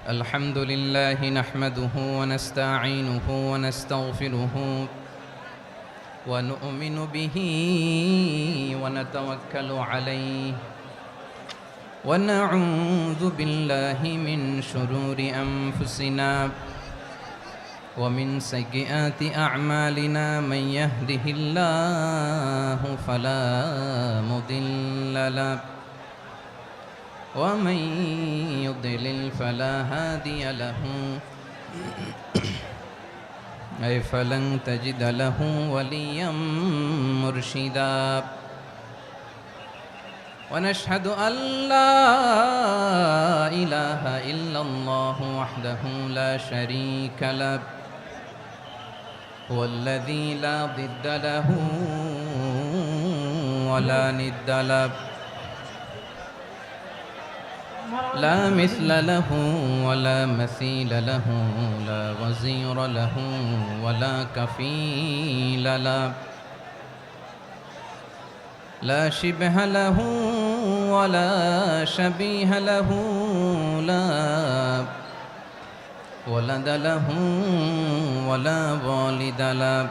الحمد لله نحمده ونستعينه ونستغفره ونؤمن به ونتوكل عليه ونعوذ بالله من شرور أنفسنا ومن سيئات أعمالنا من يهده الله فلا مضل له ومن يضلل فلا هادي له أي فلن تجد له وليا مرشدا ونشهد أن لا إله إلا الله وحده لا شريك له هو الذي لا ضد له ولا ند له لا مثل له ولا مثيل له لا وزير له ولا كفيل له لا شبه له ولا شبيه له لا ولد له ولا والد له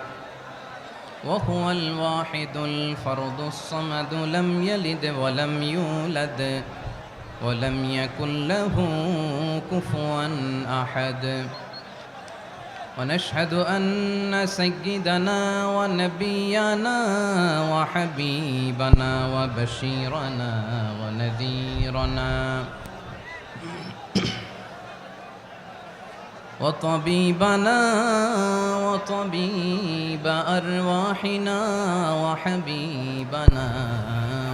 وهو الواحد الفرد الصمد لم يلد ولم يولد ولم يكن له كفوا أحد ونشهد أن سيدنا ونبينا وحبيبنا وبشيرنا ونذيرنا وطبيبنا وطبيب أرواحنا وحبيبنا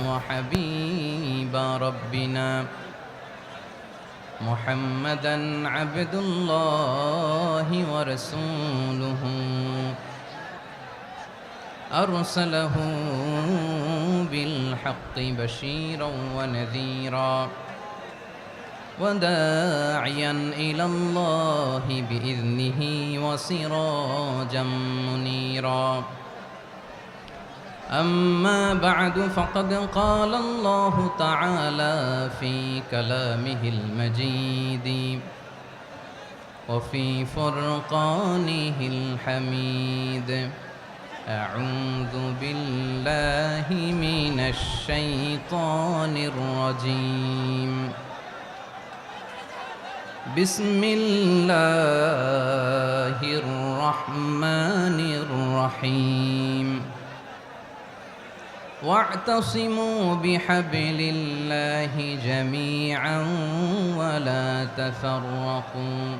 وحبيب ربنا محمدًا عبد الله ورسوله أرسله بالحق بشيرا ونذيرا وداعيا إلى الله بإذنه وسراجا منيرا أما بعد فقد قال الله تعالى في كلامه المجيد وفي فرقانه الحميد أعوذ بالله من الشيطان الرجيم بسم الله الرحمن الرحيم واعتصموا بحبل الله جميعا ولا تفرقوا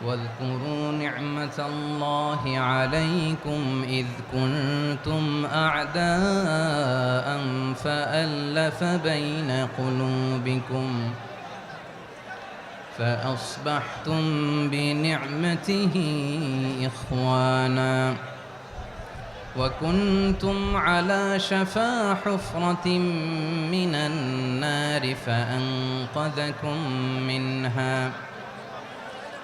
واذكروا نعمة الله عليكم إذ كنتم أعداء فألف بين قلوبكم فأصبحتم بنعمته إخوانا وكنتم على شفا حفرة من النار فأنقذكم منها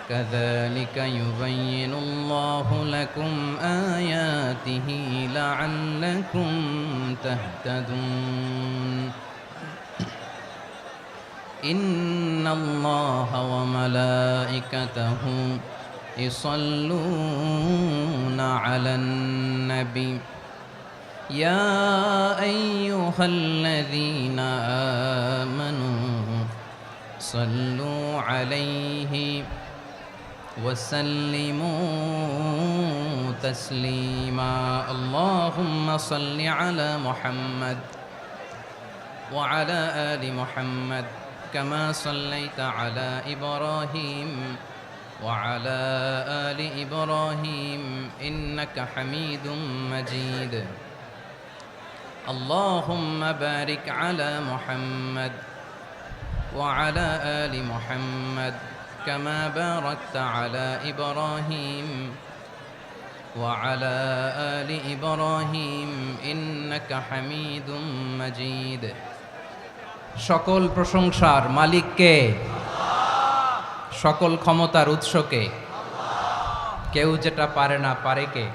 كذلك يبين الله لكم آياته لعلكم تهتدون إن الله وملائكته يصلون على النبي يا أيها الذين آمنوا صلوا عليه وسلموا تسليما اللهم صل على محمد وعلى آل محمد كما صليت على إبراهيم وعلى آل إبراهيم إنك حميد مجيد اللهم بارك على محمد وعلى آل محمد كما باركت على إبراهيم وعلى آل إبراهيم إنك حميد مجيد সকল প্রশংসার মালিক কে? সকল ক্ষমতার উৎস কে? কেউ যেটা পারে না পারে কে?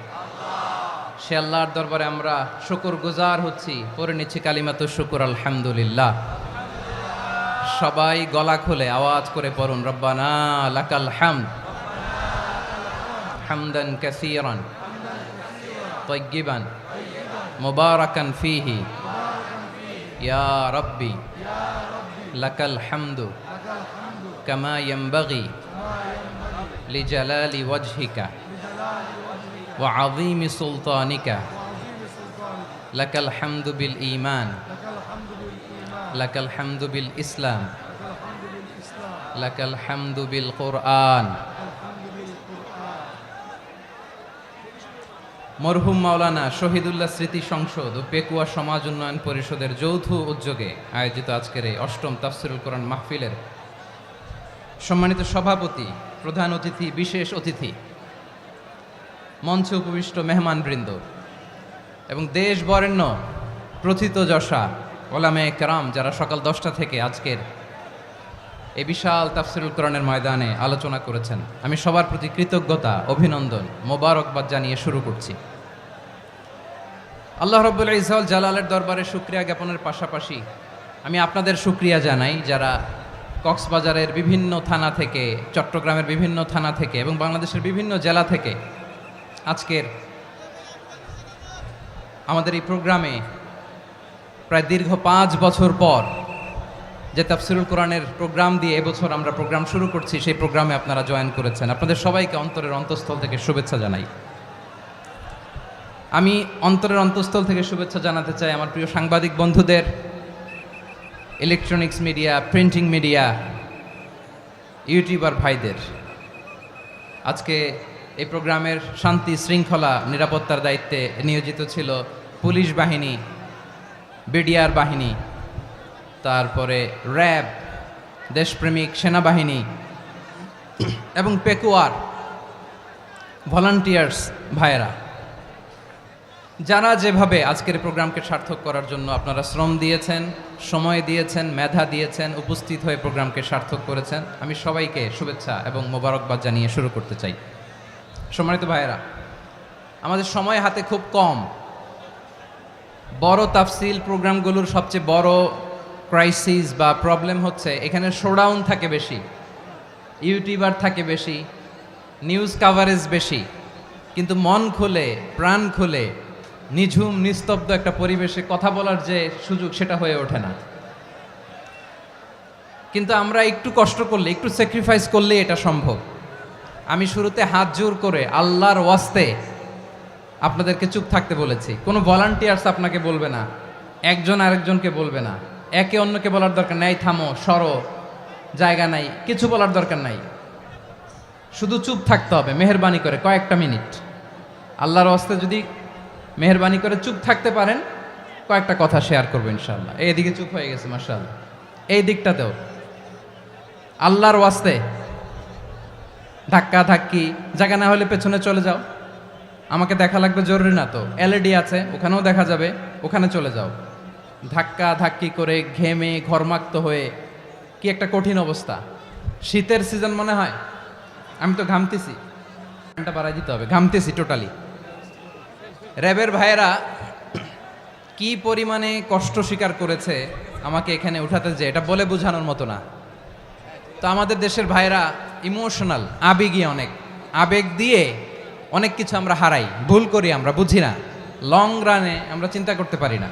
সে আল্লাহর দরবারে আমরা শুকর গুজার হচ্ছি, পড়ে নিচ্ছি কালিমাতুশ শুকর আলহামদুলিল্লাহ। সবাই গলা খুলে আওয়াজ করে পড়ুন, রব্বানা লাকাল হামদ হামদান কাসীরান তাইয়্যিবান মুবারাকান ফীহি ইয়া রাব্বি লাকাল হামদু কামা ইয়ানবাগি লিজালালি ওয়াজহিকা ওয়া আযীমি সুলতানিকা লাকাল হামদু বিল ঈমান লাকাল হামদু বিল ইসলাম লাকাল হামদু বিল কুরআন। মরহুম মাওলানা শহীদুল্লাহ স্মৃতি সংসদ ও পেকুয়া সমাজ উন্নয়ন পরিষদের যৌথ উদ্যোগে আয়োজিত আজকের এই অষ্টম তাফসিরুল কোরআন মাহফিলের সম্মানিত সভাপতি, প্রধান অতিথি, বিশেষ অতিথি, মঞ্চে উপবিষ্ট মেহমানবৃন্দ এবং দেশ বরেণ্য প্রথিতযশা ওলামায়ে কেরাম যারা সকাল 10টা থেকে আজকের এই বিশাল তাফসিরুল কোরআনের ময়দানে আলোচনা করেছেন, আমি সবার প্রতি কৃতজ্ঞতা, অভিনন্দন, মোবারকবাদ জানিয়ে শুরু করছি। আল্লাহ রাব্বুল ইজ্জত ওয়াল জালালের দরবারে শুকরিয়া জ্ঞাপনের পাশাপাশি আমি আপনাদের শুকরিয়া জানাই যারা কক্সবাজারের বিভিন্ন থানা থেকে, চট্টগ্রামের বিভিন্ন থানা থেকে এবং বাংলাদেশের বিভিন্ন জেলা থেকে আজকের আমাদের এই প্রোগ্রামে প্রায় দীর্ঘ 5 বছর পর যে তাফসিরুল কোরআনের প্রোগ্রাম দিয়ে এবছর আমরা প্রোগ্রাম শুরু করছি, সেই প্রোগ্রামে আপনারা জয়েন করেছেন। আপনাদের সবাইকে অন্তরের অন্তঃস্থল থেকে শুভেচ্ছা জানাই। আমি অন্তরের অন্তঃস্থল থেকে শুভেচ্ছা জানাতে চাই আমার প্রিয় সাংবাদিক বন্ধুদের, electronics media, printing media, YouTuber ভাইদের। আজকে এই প্রোগ্রামের শান্তি শৃঙ্খলা নিরাপত্তার দায়িত্বে নিয়োজিত ছিল পুলিশ বাহিনী, বিডিআর বাহিনী, তারপরে র্যাব, দেশপ্রেমিক সেনাবাহিনী এবং পেকুয়ার ভলান্টিয়ার্স ভাইয়েরা, যারা যেভাবে আজকের প্রোগ্রামকে সার্থক করার জন্য আপনারা শ্রম দিয়েছেন, সময় দিয়েছেন, মেধা দিয়েছেন, উপস্থিত হয়ে প্রোগ্রামকে সার্থক করেছেন, আমি সবাইকে শুভেচ্ছা এবং মোবারকবাদ জানিয়ে শুরু করতে চাই। সম্মানিত ভাইয়েরা, আমাদের সময় হাতে খুব কম। বড় তাফসিল প্রোগ্রামগুলোর সবচেয়ে বড় ক্রাইসিস বা প্রবলেম হচ্ছে এখানে শোডাউন থাকে বেশি, ইউটিউবার থাকে বেশি, নিউজ কাভারেজ বেশি, কিন্তু মন খুলে, প্রাণ খুলে, নিঝুম নিস্তব্ধ একটা পরিবেশে কথা বলার যে সুযোগ, সেটা হয়ে ওঠে না। কিন্তু আমরা একটু কষ্ট করলে, একটু স্যাক্রিফাইস করলে এটা সম্ভব। আমি শুরুতে হাত জোর করে আল্লাহর ওয়াস্তে আপনাদেরকে চুপ থাকতে বলেছি। কোনো ভলান্টিয়ার্স আপনাকে বলবে না, একজন আরেকজনকে বলবে না, একে অন্যকে বলার দরকার নাই, থামো, সরো, জায়গা নাই, কিছু বলার দরকার নাই। শুধু চুপ থাকতে হবে মেহেরবানি করে কয়েকটা মিনিট। আল্লাহর ওয়াস্তে যদি মেহেরবানি করে চুপ থাকতে পারেন, কয়েকটা কথা শেয়ার করবো ইনশাআল্লাহ। এইদিকে চুপ হয়ে গেছে মাশাআল্লাহ, এই দিকটাতেও আল্লাহর ওয়াস্তে ধাক্কা ধাক্কি, জায়গা না হলে পেছনে চলে যাও। আমাকে দেখা লাগবে জরুরি না তো, এলইডি আছে, ওখানেও দেখা যাবে, ওখানে চলে যাও। ধাক্কা ধাক্কি করে ঘেমে ঘরমাক্ত হয়ে কি একটা কঠিন অবস্থা। শীতের সিজন মনে হয়, আমি তো ঘামতেছি, ঘন্টা বাড়াই দিতে হবে, ঘামতেছি টোটালি। র্যাবের ভাইয়েরা কি পরিমাণে কষ্ট স্বীকার করেছে আমাকে এখানে উঠাতে, যে এটা বলে বোঝানোর মতো না। তো আমাদের দেশের ভাইয়েরা ইমোশনাল, আবেগী, অনেক আবেগ দিয়ে অনেক কিছু আমরা হারাই, ভুল করি, আমরা বুঝি না, লং রানে আমরা চিন্তা করতে পারি না।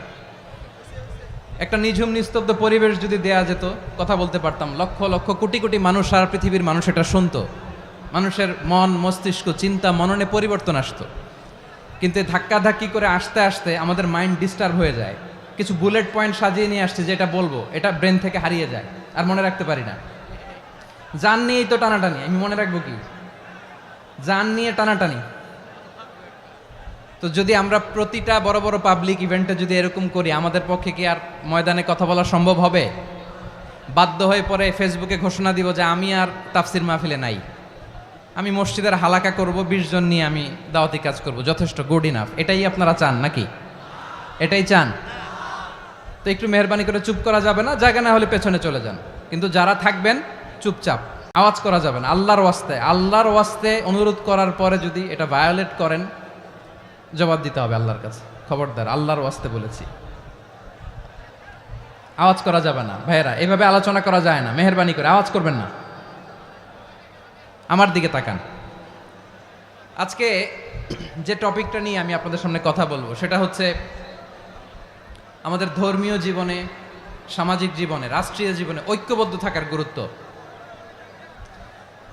একটা নিঝুম নিস্তব্ধ পরিবেশ যদি দেয়া যেত, কথা বলতে পারতাম, লক্ষ লক্ষ কোটি কোটি মানুষ, সারা পৃথিবীর মানুষ এটা শুনতো, মানুষের মন, মস্তিষ্ক, চিন্তা, মননে পরিবর্তন আসতো। কিন্তু ধাক্কা ধাক্কি করে আসতে আসতে আমাদের মাইন্ড ডিস্টার্ব হয়ে যায়। কিছু বুলেট পয়েন্ট সাজিয়ে নিয়ে আসছে, যেটা বলবো এটা ব্রেন থেকে হারিয়ে যায়, আর মনে রাখতে পারি না। জান নিয়েই তো টানাটানি, আমি মনে রাখবো কি? জান নিয়ে টানাটানি। তো যদি আমরা প্রতিটা বড় বড় পাবলিক ইভেন্টে যদি এরকম করি, আমাদের পক্ষে কি আর ময়দানে কথা বলা সম্ভব হবে? বাধ্য হয়ে পরে ফেসবুকে ঘোষণা দিব যে আমি আর তাফসির মাহফিলে নাই, আমি মসজিদের হালাকা করব, 20 জন নিয়ে আমি দাওয়াতি কাজ করব, যথেষ্ট, গুড ইনাফ। এটাই আপনারা চান নাকি? এটাই চান? তো একটু মেহরবানি করে চুপ করা যাবে না, জায়গা না হলে পেছনে চলে যান। কিন্তু যারা থাকবেন চুপচাপ, আওয়াজ করা যাবে না। আল্লাহর ওয়াস্তে অনুরোধ করার পরে যদি এটা ভায়োলেট করেন, জবাব দিতে হবে আল্লাহর কাছে। খবরদার, আল্লাহর ওয়াস্তে বলেছি, আওয়াজ করা যাবে না। ভাইয়েরা, এভাবে আলোচনা করা যায় না, মেহেরবানি করে আওয়াজ করবেন না। আমার দিকে তাকান। আজকে যে টপিকটা নিয়ে আমি আপনাদের সামনে কথা বলবো সেটা হচ্ছে আমাদের ধর্মীয় জীবনে, সামাজিক জীবনে, রাষ্ট্রীয় জীবনে ঐক্যবদ্ধ থাকার গুরুত্ব।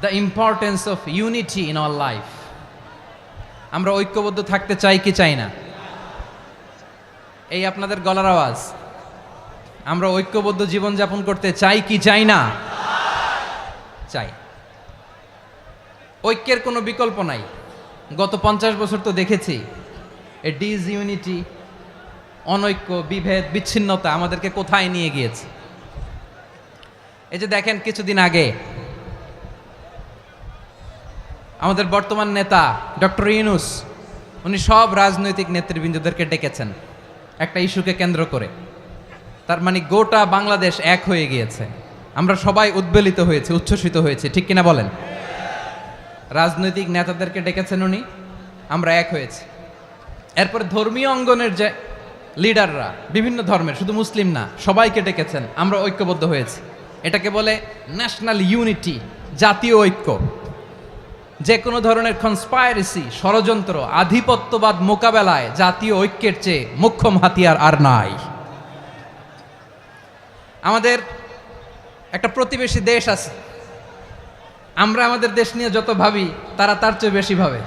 The importance of unity in our life. আমরা ঐক্যবদ্ধ থাকতে চাই কি চাই না? এই আপনাদের গলার আওয়াজ। আমরা ঐক্যবদ্ধ জীবনযাপন করতে চাই কি চাই না? চাই। ঐক্যের কোনো বিকল্প নাই। গত 50 বছর তো দেখেছি এই ডিসইউনিটি, অনৈক্য, বিভেদ, বিচ্ছিন্নতা আমাদেরকে কোথায় নিয়ে গিয়েছে। এই যে দেখেন, কিছুদিন আগে আমাদের বর্তমান নেতা ডক্টর ইউনূস, উনি সব রাজনৈতিক নেতৃবৃন্দদেরকে ডেকেছেন একটা ইস্যুকে কেন্দ্র করে। তার মানে গোটা বাংলাদেশ এক হয়ে গিয়েছে। আমরা সবাই উদ্বেলিত হয়েছে, উচ্ছ্বসিত হয়েছে, ঠিক কিনা বলেন? রাজনৈতিক নেতাদেরকে ডেকেছেন উনি, আমরা এক হয়েছি। এরপরে ধর্মীয় অঙ্গনের যে লিডাররা, বিভিন্ন ধর্মের, শুধু মুসলিম না, সবাইকে ডেকেছেন, আমরা ঐক্যবদ্ধ হয়েছি। এটাকে বলে ন্যাশনাল ইউনিটি, জাতীয় ঐক্য। যে কোনো ধরনের কনস্পাইরেসি, ষড়যন্ত্র, আধিপত্যবাদ মোকাবেলায় জাতীয় ঐক্যের চেয়ে মোক্ষম হাতিয়ার আর নাই। আমাদের একটা প্রতিবেশী দেশ আছে, আমরা আমাদের দেশ নিয়ে যত ভাবি তারা তার চেয়ে বেশি ভাবে।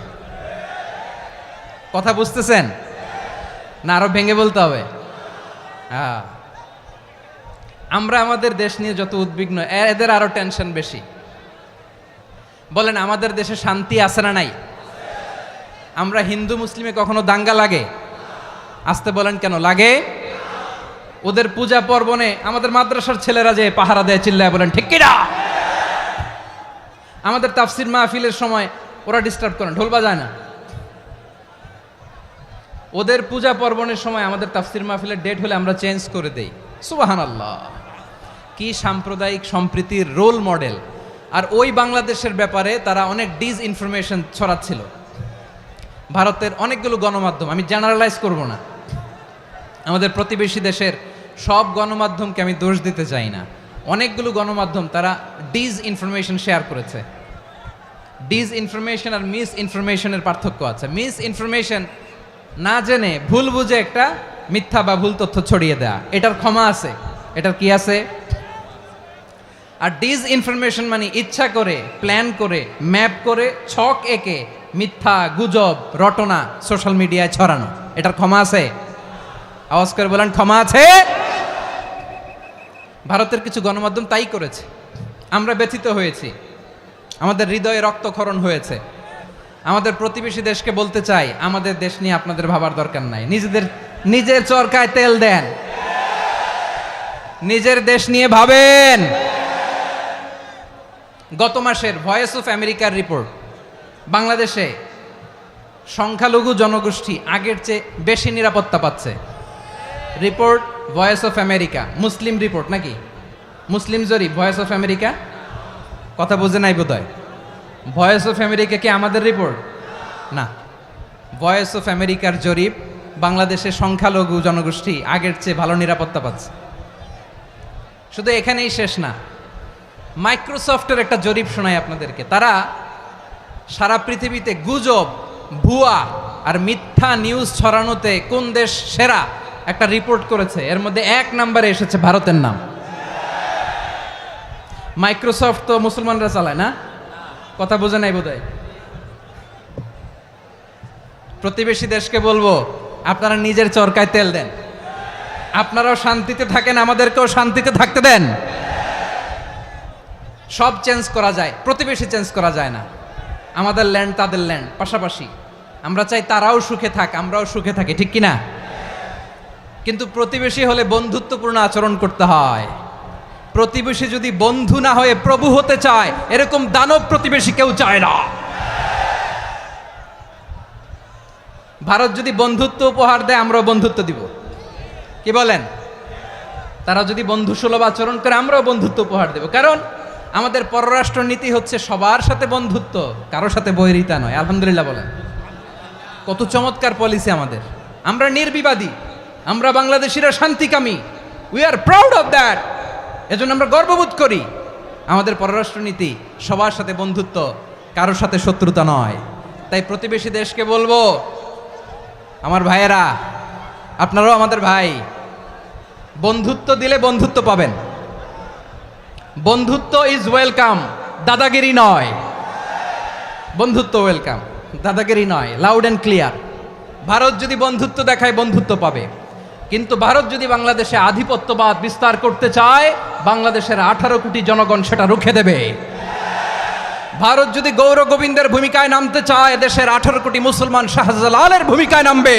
কথা বুঝতেছেন না? আরো ভেঙে বলতে হবে। হ্যাঁ, আমরা আমাদের দেশ নিয়ে যত উদ্বিগ্ন, এদের আরো টেনশন বেশি। বলেন, আমাদের দেশে শান্তি আছে না নাই? আমরা হিন্দু মুসলিমে কখনো দাঙ্গা লাগে? আসতে বলেন, কেন লাগে? ওদের পূজা পর্বণে আমাদের মাদ্রাসার ছেলেরা যে পাহারা দেয়, চিল্লায় বলেন ঠিক কিনা? আমাদের তাফসির মাহফিলের সময় ওরা ডিস্টার্ব করেন, ঢোল বাজায় না। ওদের পূজা পর্বণের সময় আমাদের তাফসির মাহফিলের ডেট হলে আমরা চেঞ্জ করে দেই। সুবহানাল্লাহ, কি সাম্প্রদায়িক সম্প্রীতির রোল মডেল। আর ওই বাংলাদেশের ব্যাপারে তারা অনেক ডিসইনফরমেশন ছড়াচ্ছিল। ভারতের অনেকগুলো গণমাধ্যম, আমি জেনারেলাইজ করব না, আমাদের প্রতিবেশী দেশের সব গণমাধ্যমকে আমি দোষ দিতে চাই না, অনেকগুলো গণমাধ্যম তারা ডিসইনফরমেশন শেয়ার করেছে। ডিসইনফরমেশন আর মিস ইনফরমেশনের পার্থক্য আছে। মিস ইনফরমেশন না জেনে ভুল বুঝে একটা মিথ্যা বা ভুল তথ্য ছড়িয়ে দেয়া, এটার ক্ষমা আছে, এটার কি আছে? আর ডিসইনফরমেশন মানে ইচ্ছা করে, প্ল্যান করে, ম্যাপ করে, ছক এঁকে মিথ্যা, গুজব, রটনা সোশ্যাল মিডিয়ায় ছড়ানো, এটার ক্ষমা আছে? আওয়াজ করে বলেন, ক্ষমা আছে? ভারতের কিছু গণমাধ্যম তাই করেছে। আমরা ব্যথিত হয়েছি, আমাদের হৃদয়ে রক্তক্ষরণ হয়েছে। আমাদের প্রতিবেশী দেশকে বলতে চাই, আমাদের দেশ নিয়ে আপনাদের ভাবার দরকার নাই। নিজের চরকায় তেল দেন, নিজের দেশ নিয়ে ভাবেন। গত মাসের ভয়েস অফ আমেরিকার রিপোর্ট, বাংলাদেশে সংখ্যালঘু জনগোষ্ঠী আগের চেয়ে বেশি নিরাপত্তা পাচ্ছে। Report voice of America, Muslim report নাকি? মুসলিম জরিপ, ভয়েস অফ আমেরিকা। কথা বুঝে নাই বোধহয়। ভয়েস অফ আমেরিকা কি আমাদের রিপোর্ট? না, ভয়েস অফ আমেরিকার জরিপ, বাংলাদেশের সংখ্যালঘু জনগোষ্ঠী আগের চেয়ে ভালো নিরাপত্তা পাচ্ছে। শুধু এখানেই শেষ না, মাইক্রোসফটের একটা জরিপ শোনায় আপনাদেরকে। তারা সারা পৃথিবীতে গুজব, ভুয়া আর মিথ্যা নিউজ ছড়ানোতে কোন দেশ সেরা একটা রিপোর্ট করেছে। এর মধ্যে 1 নম্বরে এসেছে ভারতের নাম। মাইক্রোসফট তো মুসলমানরা চালায় না? কথা বোঝে নাই বোধহয়। প্রতিবেশী দেশকে বলবো, আপনারা নিজের চরকায় তেল দেন, আপনারাও শান্তিতে থাকেন, আমাদেরকেও শান্তিতে থাকতে দেন। সব চেঞ্জ করা যায়, প্রতিবেশী চেঞ্জ করা যায় না। আমাদের ল্যান্ড তাদের ল্যান্ড, পাশাপাশি। আমরা চাই তারাও সুখে থাক, আমরাও সুখে থাকি, ঠিক কিনা? কিন্তু প্রতিবেশী হলে বন্ধুত্বপূর্ণ আচরণ করতে হয়। প্রতিবেশী যদি বন্ধু না হয়ে প্রভু হতে চায়, এরকম দানব প্রতিবেশী কেউ চায় না। ভারত যদি বন্ধুত্ব উপহার দেয়, আমরাও বন্ধুত্ব দিব। কি বলেন? তারা যদি বন্ধু সুলভ আচরণ করে, আমরাও বন্ধুত্ব উপহার দেব। কারণ আমাদের পররাষ্ট্র নীতি হচ্ছে সবার সাথে বন্ধুত্ব, কারোর সাথে বৈরিতা নয়। আলহামদুলিল্লাহ বলেন। কত চমৎকার পলিসি আমাদের। আমরা নির্বিবাদী, আমরা বাংলাদেশিরা শান্তিকামী। We are proud of that. এজন্য আমরা গর্ববোধ করি। আমাদের পররাষ্ট্রনীতি সবার সাথে বন্ধুত্ব, কারোর সাথে শত্রুতা নয়। তাই প্রতিবেশী দেশকে বলবো, আমার ভাইয়েরা, আপনারাও আমাদের ভাই, বন্ধুত্ব দিলে বন্ধুত্ব পাবেন। বন্ধুত্ব ইজ ওয়েলকাম, দাদাগিরি নয়। বন্ধুত্ব ওয়েলকাম, দাদাগিরি নয়, লাউড অ্যান্ড ক্লিয়ার। ভারত যদি বন্ধুত্ব দেখায়, বন্ধুত্ব পাবে। কিন্তু ভারত যদি বাংলাদেশে আধিপত্যবাদ বিস্তার করতে চায়, বাংলাদেশের 18 কোটি জনগণ সেটা রুখে দেবে। ভারত যদি গৌর গোবিন্দের ভূমিকায় নামতে চায়, দেশের 18 কোটি মুসলমান শাহজালালের ভূমিকায় নামবে।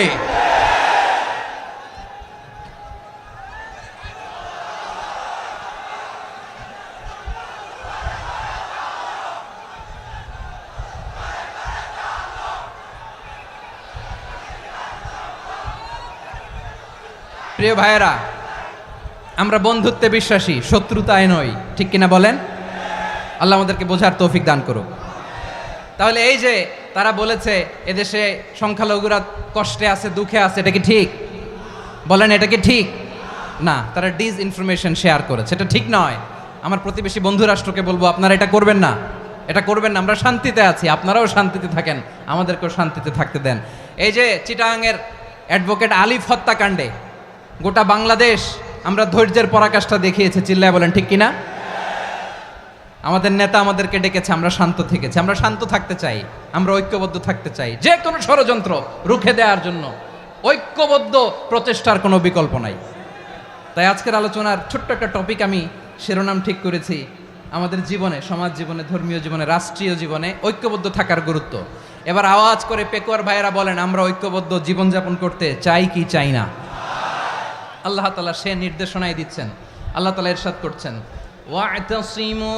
প্রিয় ভাইয়েরা, আমরা বন্ধুত্বে বিশ্বাসী, শত্রুতায় নই, ঠিক কিনা বলেন? আল্লাহ আমাদেরকে বোঝার তৌফিক দান করুক। তাহলে এই যে তারা বলেছে এদেশে সংখ্যালঘুরা কষ্টে আছে, দুঃখে আছে, এটা কি ঠিক? বলেন, এটা কি ঠিক? না, তারা ডিস ইনফরমেশন শেয়ার করেছে, এটা ঠিক নয়। আমার প্রতিবেশী বন্ধু রাষ্ট্রকে বলবো, আপনারা এটা করবেন না, এটা করবেন না। আমরা শান্তিতে আছি, আপনারাও শান্তিতে থাকেন, আমাদেরকেও শান্তিতে থাকতে দেন। এই যে চিটাগাংয়ের অ্যাডভোকেট আলিফ হত্যাকাণ্ডে গোটা বাংলাদেশ আমরা ধৈর্যের পরাকাষ্ঠা দেখিয়েছে, চিল্লায় বলেন ঠিক কিনা? আমাদের নেতা আমাদেরকে ডেকেছে, আমরা শান্ত থেকেছি। আমরা শান্ত থাকতে চাই, আমরা ঐক্যবদ্ধ থাকতে চাই। যে কোনো ষড়যন্ত্র রুখে দেওয়ার জন্য ঐক্যবদ্ধ প্রচেষ্টার কোনো বিকল্প নাই। তাই আজকের আলোচনার ছোট্ট একটা টপিক আমি শিরোনাম ঠিক করেছি, আমাদের জীবনে, সমাজ জীবনে, ধর্মীয় জীবনে, রাষ্ট্রীয় জীবনে ঐক্যবদ্ধ থাকার গুরুত্ব। এবার আওয়াজ করে পেকুয়ার ভাইয়েরা বলেন, আমরা ঐক্যবদ্ধ জীবনযাপন করতে চাই কি চাই না? আল্লাহ তাআলা সে নির্দেশনাই দিচ্ছেন। আল্লাহ তাআলা ইরশাদ করছেন, ওয়া'তাসিমু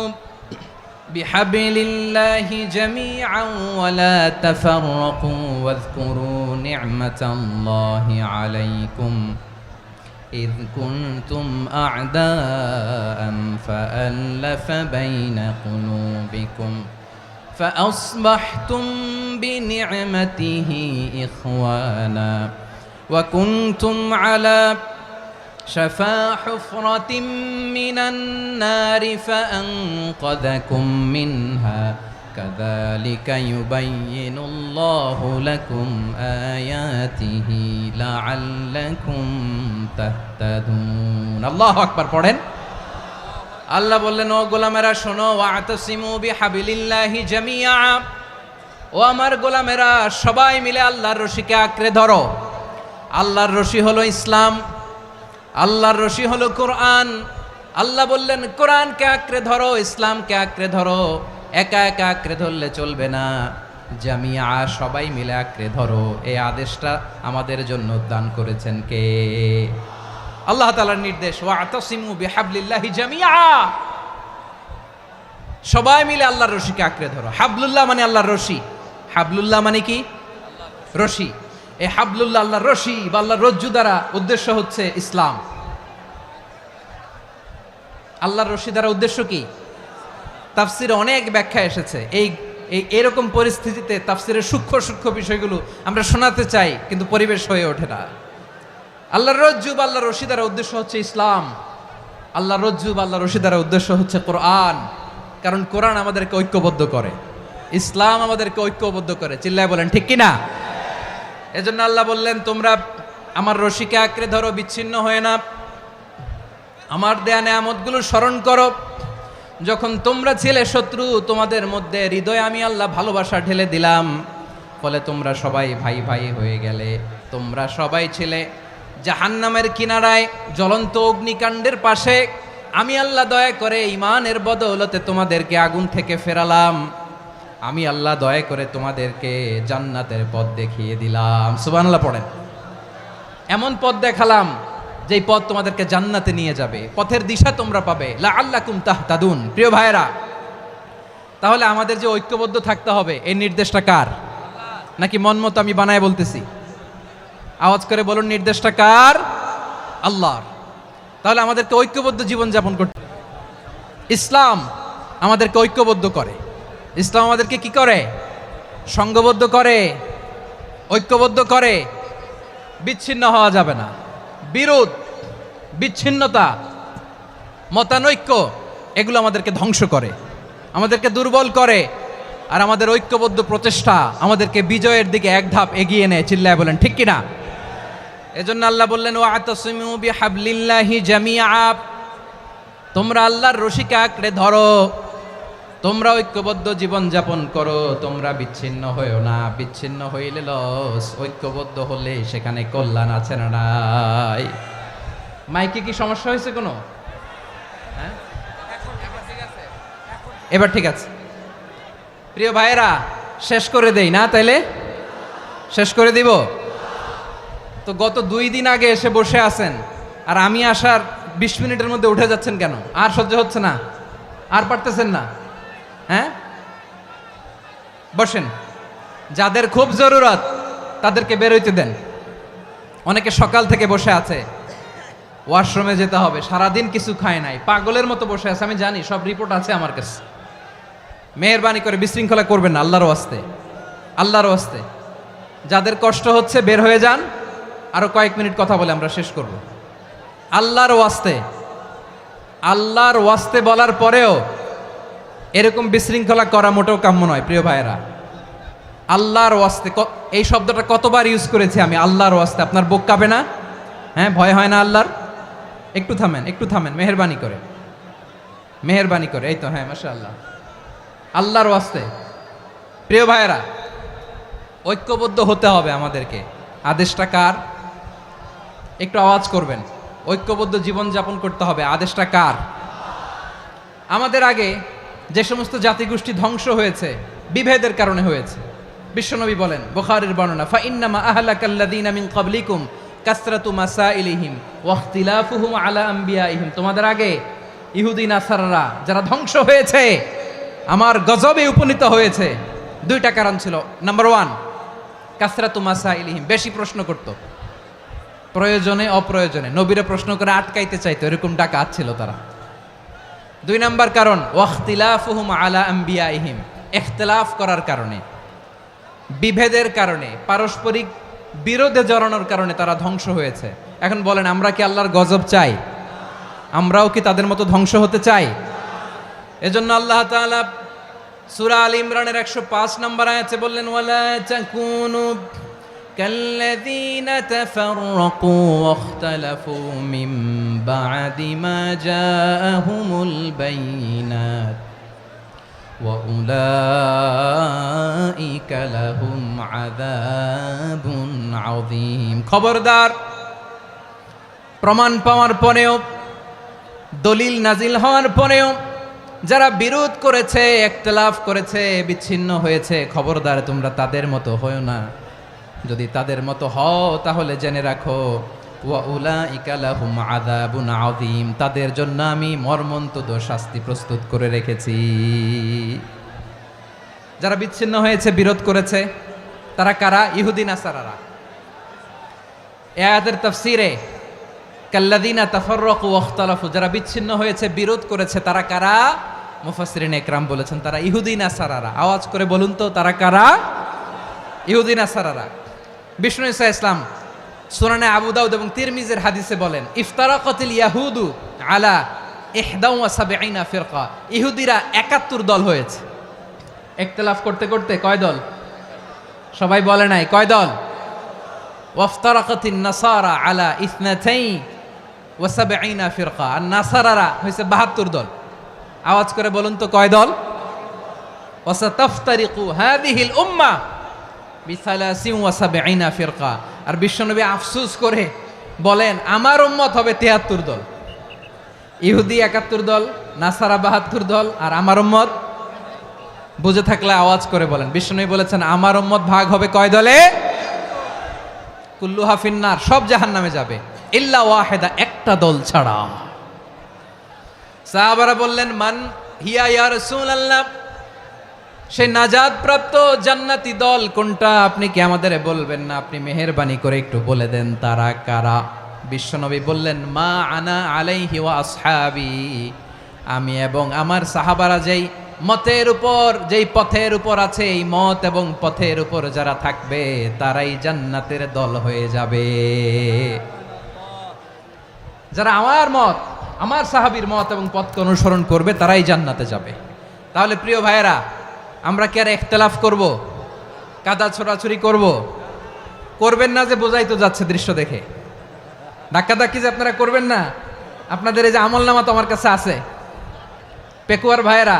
বিহাবলিল্লাহি জামিআন ওয়া লা তাফাররাকু ওয়াযকুরু নি'মাতাল্লাহি আলাইকুম إذ كنتم أعداء فألف بين قلوبكم فأصبحتم بنعمته إخوانا وكنتم على شفا حفرة من النار فأنقذكم منها كذلك يبين الله لكم آياته لعلكم تهتدون الله أكبر পড়েন। আল্লাহ বললেন, ও গোলামেরা শোনো, ওয়া'তাসিমু বিহাবলিল্লাহি জামিআ, ও আমার গোলামেরা সবাই মিলে আল্লাহর রশিকে আঁকড়ে ধরো। আল্লাহর রশি হলো ইসলাম, আল্লাহর রশি হলো কোরআন। আল্লাহ বললেন, কোরআনকে আঁকড়ে ধরো, ইসলামকে আঁকড়ে ধরো। একা একা আঁকড়ে ধরলে চলবে না, জামিয়া, সবাই মিলে আঁকড়ে ধরো। এই আদেশটা আমাদের জন্য দান করেছেন কে? আল্লাহ তাআলার নির্দেশ, ওয়া'তাসিমু বিহাবলিল্লাহি জামিআ, সবাই মিলে আল্লাহর রশিকে আঁকড়ে ধরো। হাবলুল্লাহ মানে আল্লাহর রশি। হাবলুল্লাহ মানে কি? রশি। এই হাবলুল্লাহ আল্লাহর রশি বা আল্লাহর রজ্জু দ্বারা উদ্দেশ্য হচ্ছে ইসলাম। আল্লাহর রশি দ্বারা উদ্দেশ্য কি? তাফসিরে অনেক ব্যাখ্যা এসেছে। এরকম পরিস্থিতিতে তাফসিরের সূক্ষ্ম সূক্ষ্ম বিষয়গুলো আমরা শোনাতে চাই, কিন্তু পরিবেশ হয়ে ওঠে না। আল্লাহর রজ্জু বা আল্লাহর রশি দ্বারা উদ্দেশ্য হচ্ছে ইসলাম। আল্লাহর রজ্জু বা আল্লাহর রশি দ্বারা উদ্দেশ্য হচ্ছে কোরআন, কারণ কোরআন আমাদেরকে ঐক্যবদ্ধ করে, ইসলাম আমাদেরকে ঐক্যবদ্ধ করে। চিল্লায় বলেন ঠিক কিনা? এজন্য আল্লাহ বললেন, তোমরা আমার রশিকে আঁকড়ে ধরো, বিচ্ছিন্ন হয়ে না। আমার দেয়া নেয়ামতগুলো স্মরণ করো। যখন তোমরা ছিলে শত্রু, তোমাদের মধ্যে হৃদয়ে আমি আল্লাহ ভালোবাসা ঢেলে দিলাম, ফলে তোমরা সবাই ভাই ভাই হয়ে গেলে। তোমরা সবাই ছিলে জাহান্নামের কিনারায়, জ্বলন্ত অগ্নিকাণ্ডের পাশে। আমি আল্লাহ দয়া করে ঈমানের বদৌলতে তোমাদেরকে আগুন থেকে ফেরালাম। আমি আল্লাহ দয়া করে তোমাদেরকে জান্নাতের পথ দেখিয়ে দিলাম। সুবহানাল্লাহ পড়েন। এমন পথ দেখালাম যেই পথ তোমাদেরকে জান্নাতে নিয়ে যাবে, পথের দিশা তোমরা পাবে। লাআল্লাকুম তাহতাদুন। প্রিয় ভাইয়েরা, তাহলে আমাদের যে ঐক্যবদ্ধ থাকতে হবে, এই নির্দেশটা কার? নাকি মন মতো আমি বানায় বলতেছি? আওয়াজ করে বলুন, নির্দেশটা কার? আল্লাহর। তাহলে আমাদেরকে ঐক্যবদ্ধ জীবনযাপন করতে। ইসলাম আমাদেরকে ঐক্যবদ্ধ করে। ইসলাম আমাদেরকে কি করে? সংঘবদ্ধ করে। ঐক্যবদ্ধ করে, বিচ্ছিন্ন হওয়া যাবে না। বিরোধ, বিচ্ছিন্নতা, মতানৈক্য এগুলো আমাদেরকে ধ্বংস করে, আমাদেরকে দুর্বল করে, আর আমাদের ঐক্যবদ্ধ প্রচেষ্টা আমাদেরকে বিজয়ের দিকে এক ধাপ এগিয়ে নেয়। চিল্লায় বলেন ঠিক কিনা? এজন্য আল্লাহ বললেন ওয়াতাসিমু বিহাবলিল্লাহি জামিআ, তোমরা আল্লাহর রশিকে আঁকড়ে ধরো, তোমরা ঐক্যবদ্ধ জীবন যাপন করো, তোমরা বিচ্ছিন্ন হইও না। বিচ্ছিন্ন হইলে লস, ঐক্যবদ্ধ হলে সেখানে কল্যাণ আছে না নাই? মাইকে কি সমস্যা হয়েছে কোনো? হ্যাঁ, এবার ঠিক আছে। প্রিয় ভাইয়েরা, শেষ করে দেই না? তাইলে শেষ করে দিব তো। গত 2 দিন আগে এসে বসে আছেন, আর আমি আসার 20 মিনিটের মধ্যে উঠে যাচ্ছেন কেন? আর সহ্য হচ্ছে না? আর পারতেছেন না? হ্যাঁ, বসেন। যাদের খুব জরুরত তাদেরকে বের হইতে দেন। অনেকে সকাল থেকে বসে আছে, ওয়াশরুমে যেতে হবে, সারাদিন কিছু খায় নাই, পাগলের মতো বসে আছে। আমি জানি, সব রিপোর্ট আছে আমার কাছে। মেহেরবানি করে বিশৃঙ্খলা করবেন না, আল্লাহর ওয়াস্তে, আল্লাহর ওয়াস্তে। যাদের কষ্ট হচ্ছে বের হয়ে যান। আরো কয়েক মিনিট কথা বলে আমরা শেষ করব। আল্লাহর ওয়াস্তে, আল্লাহর ওয়াস্তে বলার পরেও এরকম বিশৃঙ্খলা করা মোটেও কাম্য নয়। প্রিয় ভাইয়েরা, আল্লাহর ওয়াস্তে, এই শব্দটা কতবার ইউজ করেছি আমি, আল্লাহর ওয়াস্তে। আপনার বুক কাঁপে না? হ্যাঁ, ভয় হয় না আল্লাহর? একটু থামেন, একটু থামেন, মেহেরবানি করে, মেহেরবানি করে। এই তো, হ্যাঁ, মাশাআল্লাহ। আল্লাহর ওয়াস্তে প্রিয় ভাইয়েরা, ঐক্যবদ্ধ হতে হবে আমাদেরকে। আদেশটা কার? একটু আওয়াজ করবেন। ঐক্যবদ্ধ জীবন যাপন করতে হবে, আদেশটা কার? আমাদের আগে যে সমস্ত জাতিগোষ্ঠী ধ্বংস হয়েছে বিভেদের কারণে হয়েছে। বিশ্বনবী বলেন, বুখারীর বর্ণনা, ফা ইন্নামা আহলাকাল্লাযীনা মিন ক্বাবলিকুম কাসরাতু মাসাইলিহিম ওয়া ইখতিলাফুহুম আলা আম্বিয়াইহিম। তোমাদের আগে ইহুদি নাসারারা যারা ধ্বংস হয়েছে, আমার গজবে উপনীত হয়েছে, 2টা কারণ ছিল। নাম্বার 1, কাসরাতু মাসাইলিহিম, বেশি প্রশ্ন করত, প্রয়োজনে অপ্রয়োজনে নবীরে প্রশ্ন করে আটকাইতে চাইতো, এরকম ডাকাত ছিল তারা। 2 নাম্বার কারণ, ওয়াখতিলাফুহুম আলা আম্বিয়াইহিম, ইখতিলাফ করার কারণে, বিভেদের কারণে, পারস্পরিক বিরোধে জড়ানোর কারণে তারা ধ্বংস হয়েছে। এখন বলেন, আমরা কি আল্লাহর গজব চাই? আমরাও কি তাদের মতো ধ্বংস হতে চাই? এজন্য আল্লাহ তাআলা সূরা আল ইমরানের 105 নম্বর আয়াতে বললেন, ওয়ালা তাকুনু কাল্লাযীনা তাফাররাকু ওয়াখতালাফু মিন বা'দি মা জাআহুমুল বাইয়িনাত ওয়া উলাইকা লাহুম আযাবুন আযীম। খবরদার, প্রমাণ পাওয়ার পরেও, দলিল নাজিল হওয়ার পরেও যারা বিরোধ করেছে, ইখতিলাফ করেছে, বিচ্ছিন্ন হয়েছে, খবরদার তোমরা তাদের মতো হয়ো না। যদি তাদের মতো হও তাহলে জেনে রাখো, ওয়া উলাইকা লাহুম আযাবুন আযীম, তাদের জন্য আমি মর্মন্তুদ শাস্তি প্রস্তুত করে রেখেছি। যারা বিচ্ছিন্ন হয়েছে, বিরোধ করেছে, তারা কারা? ইহুদি নাসারারা। এই আয়াতের তাফসীরে কাল্লাযীনা তাফাররাকু ওয়াখতালাফু, যারা বিচ্ছিন্ন হয়েছে, বিরোধ করেছে, তারা কারা? মুফাসসিরিন ইকরাম বলেছেন তারা ইহুদি নাসারারা। আওয়াজ করে বলুন তো, তারা কারা? ইহুদি নাসারারা। বিষ্ণু ঈসা ইসলাম সুনানে আবু দাউদ এবং তিরমিজির হাদিসে বলেন, ইফতারাকাতিল ইয়াহুদু আলা 71 ফিরকা, ইহুদিরা 71 দল হয়েছে। ইখতিলাফ করতে করতে কয় দল? সবাই বলে নাই, কয় দল? ওয়াফতারাকাতিন নাসারা আলা 72 ফিরকা, আর নাসারারা হয়েছে 72 দল। আওয়াজ করে বলুন তো, কয় দল? ওয়াসাতাফতারিকু হাযিহিল উম্মাহ বি73 ফিরকা। আর বিশ্বনবী আফসোস করে বলেন, আমার উম্মত হবে 73 দল। ইহুদি 71 দল, নাসারা 72 দল, আর আমার উম্মত, বুঝে থাকলে আওয়াজ করে বলেন। বিশ্বনবী বলেছেন, আমার উম্মত ভাগ হবে কয় দলে? কুল্লুহা ফিন্নার, সব জাহান্নামে যাবে, ইল্লা ওয়াহিদা, একটা দল ছাড়া। সাহাবারা বললেন, মান হিয়া ইয়া রাসূলুল্লাহ, সেই নাজাত প্রাপ্ত জান্নাতি দল কোনটা? আপনি কি আমাদের বলবেন না? আপনি মেহেরবানি করে একটু বলে দেন তারা কারা। বিশ্বনবী বললেন, মা আনা আলাইহি ওয়া আসহাবি, আমি এবং আমার সাহাবারা যেই মতের উপর, যেই পথের উপর আছে, এই মত এবং পথের উপর যারা থাকবে তারাই জান্নাতের দল হয়ে যাবে। যারা আমার মত, আমার সাহাবীর মত এবং পথকে অনুসরণ করবে তারাই জান্নাতে যাবে। তাহলে প্রিয় ভাইয়েরা, আমরা কি আর ইখতিলাফ করব, কাদা ছোড়াছুরি করব? করবেন না যে বোঝাই তো যাচ্ছে দৃশ্য দেখে। ধাক্কাধাক্কি যে আপনারা করবেন না। আপনাদের এই যে আমলনামা তো আমার কাছে আছে। পেকুয়ার ভাইয়েরা,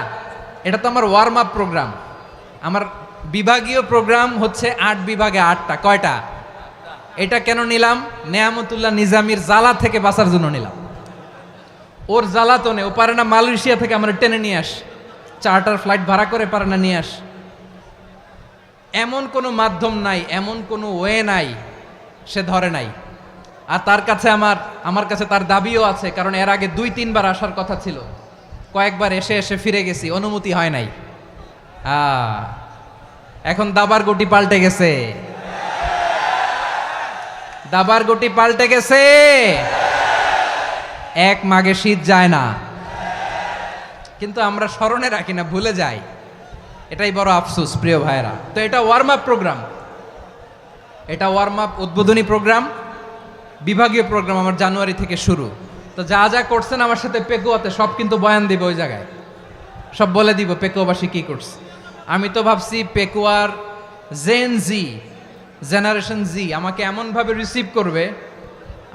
এটা তো আমার ওয়ার্ম আপ প্রোগ্রাম। আমার বিভাগীয় প্রোগ্রাম হচ্ছে 8 বিভাগে 8টা। কয়টা? এটা কেন নিলাম? নেয়ামতুল্লাহ নিজামীর জ্বালা থেকে বাঁচার জন্য নিলাম। ওর জ্বালাতনে ও পারে না মালয়েশিয়া থেকে আমরা টেনে নিয়ে আস, চার্টার ফ্লাইট ভাড়া করে পারে না নিয়ে আস। এমন কোনো মাধ্যম নাই, এমন কোনো ওয়ে নাই সে ধরে নাই। আর তার কাছে আমার কাছে তার দাবিও আছে, কারণ এর আগে 2-3 বার আসার কথা ছিল। কয়েকবার এসে এসে ফিরে গেছি, অনুমতি হয় নাই। এখন দাবার গুটি পাল্টে গেছে, দাবার গুটি পাল্টে গেছে। এক মাঘে শীত যায় না, কিন্তু আমরা স্মরণে রাখি না, ভুলে যাই। এটাই বড় আফসোস প্রিয় ভাইরা। তো এটা ওয়ার্ম আপ প্রোগ্রাম, এটা ওয়ার্ম আপ উদ্বোধনী প্রোগ্রাম, বিভাগীয় প্রোগ্রাম আমার জানুয়ারি থেকে শুরু। তো যা যা করছেন আমার সাথে পেকুয়াতে সব কিন্তু বয়ান দিব, ওই জায়গায় সব বলে দিব পেকুয়াবাসী কি করছে। আমি তো ভাবছি পেকুয়ার জেনারেশন জি আমাকে এমনভাবে রিসিভ করবে,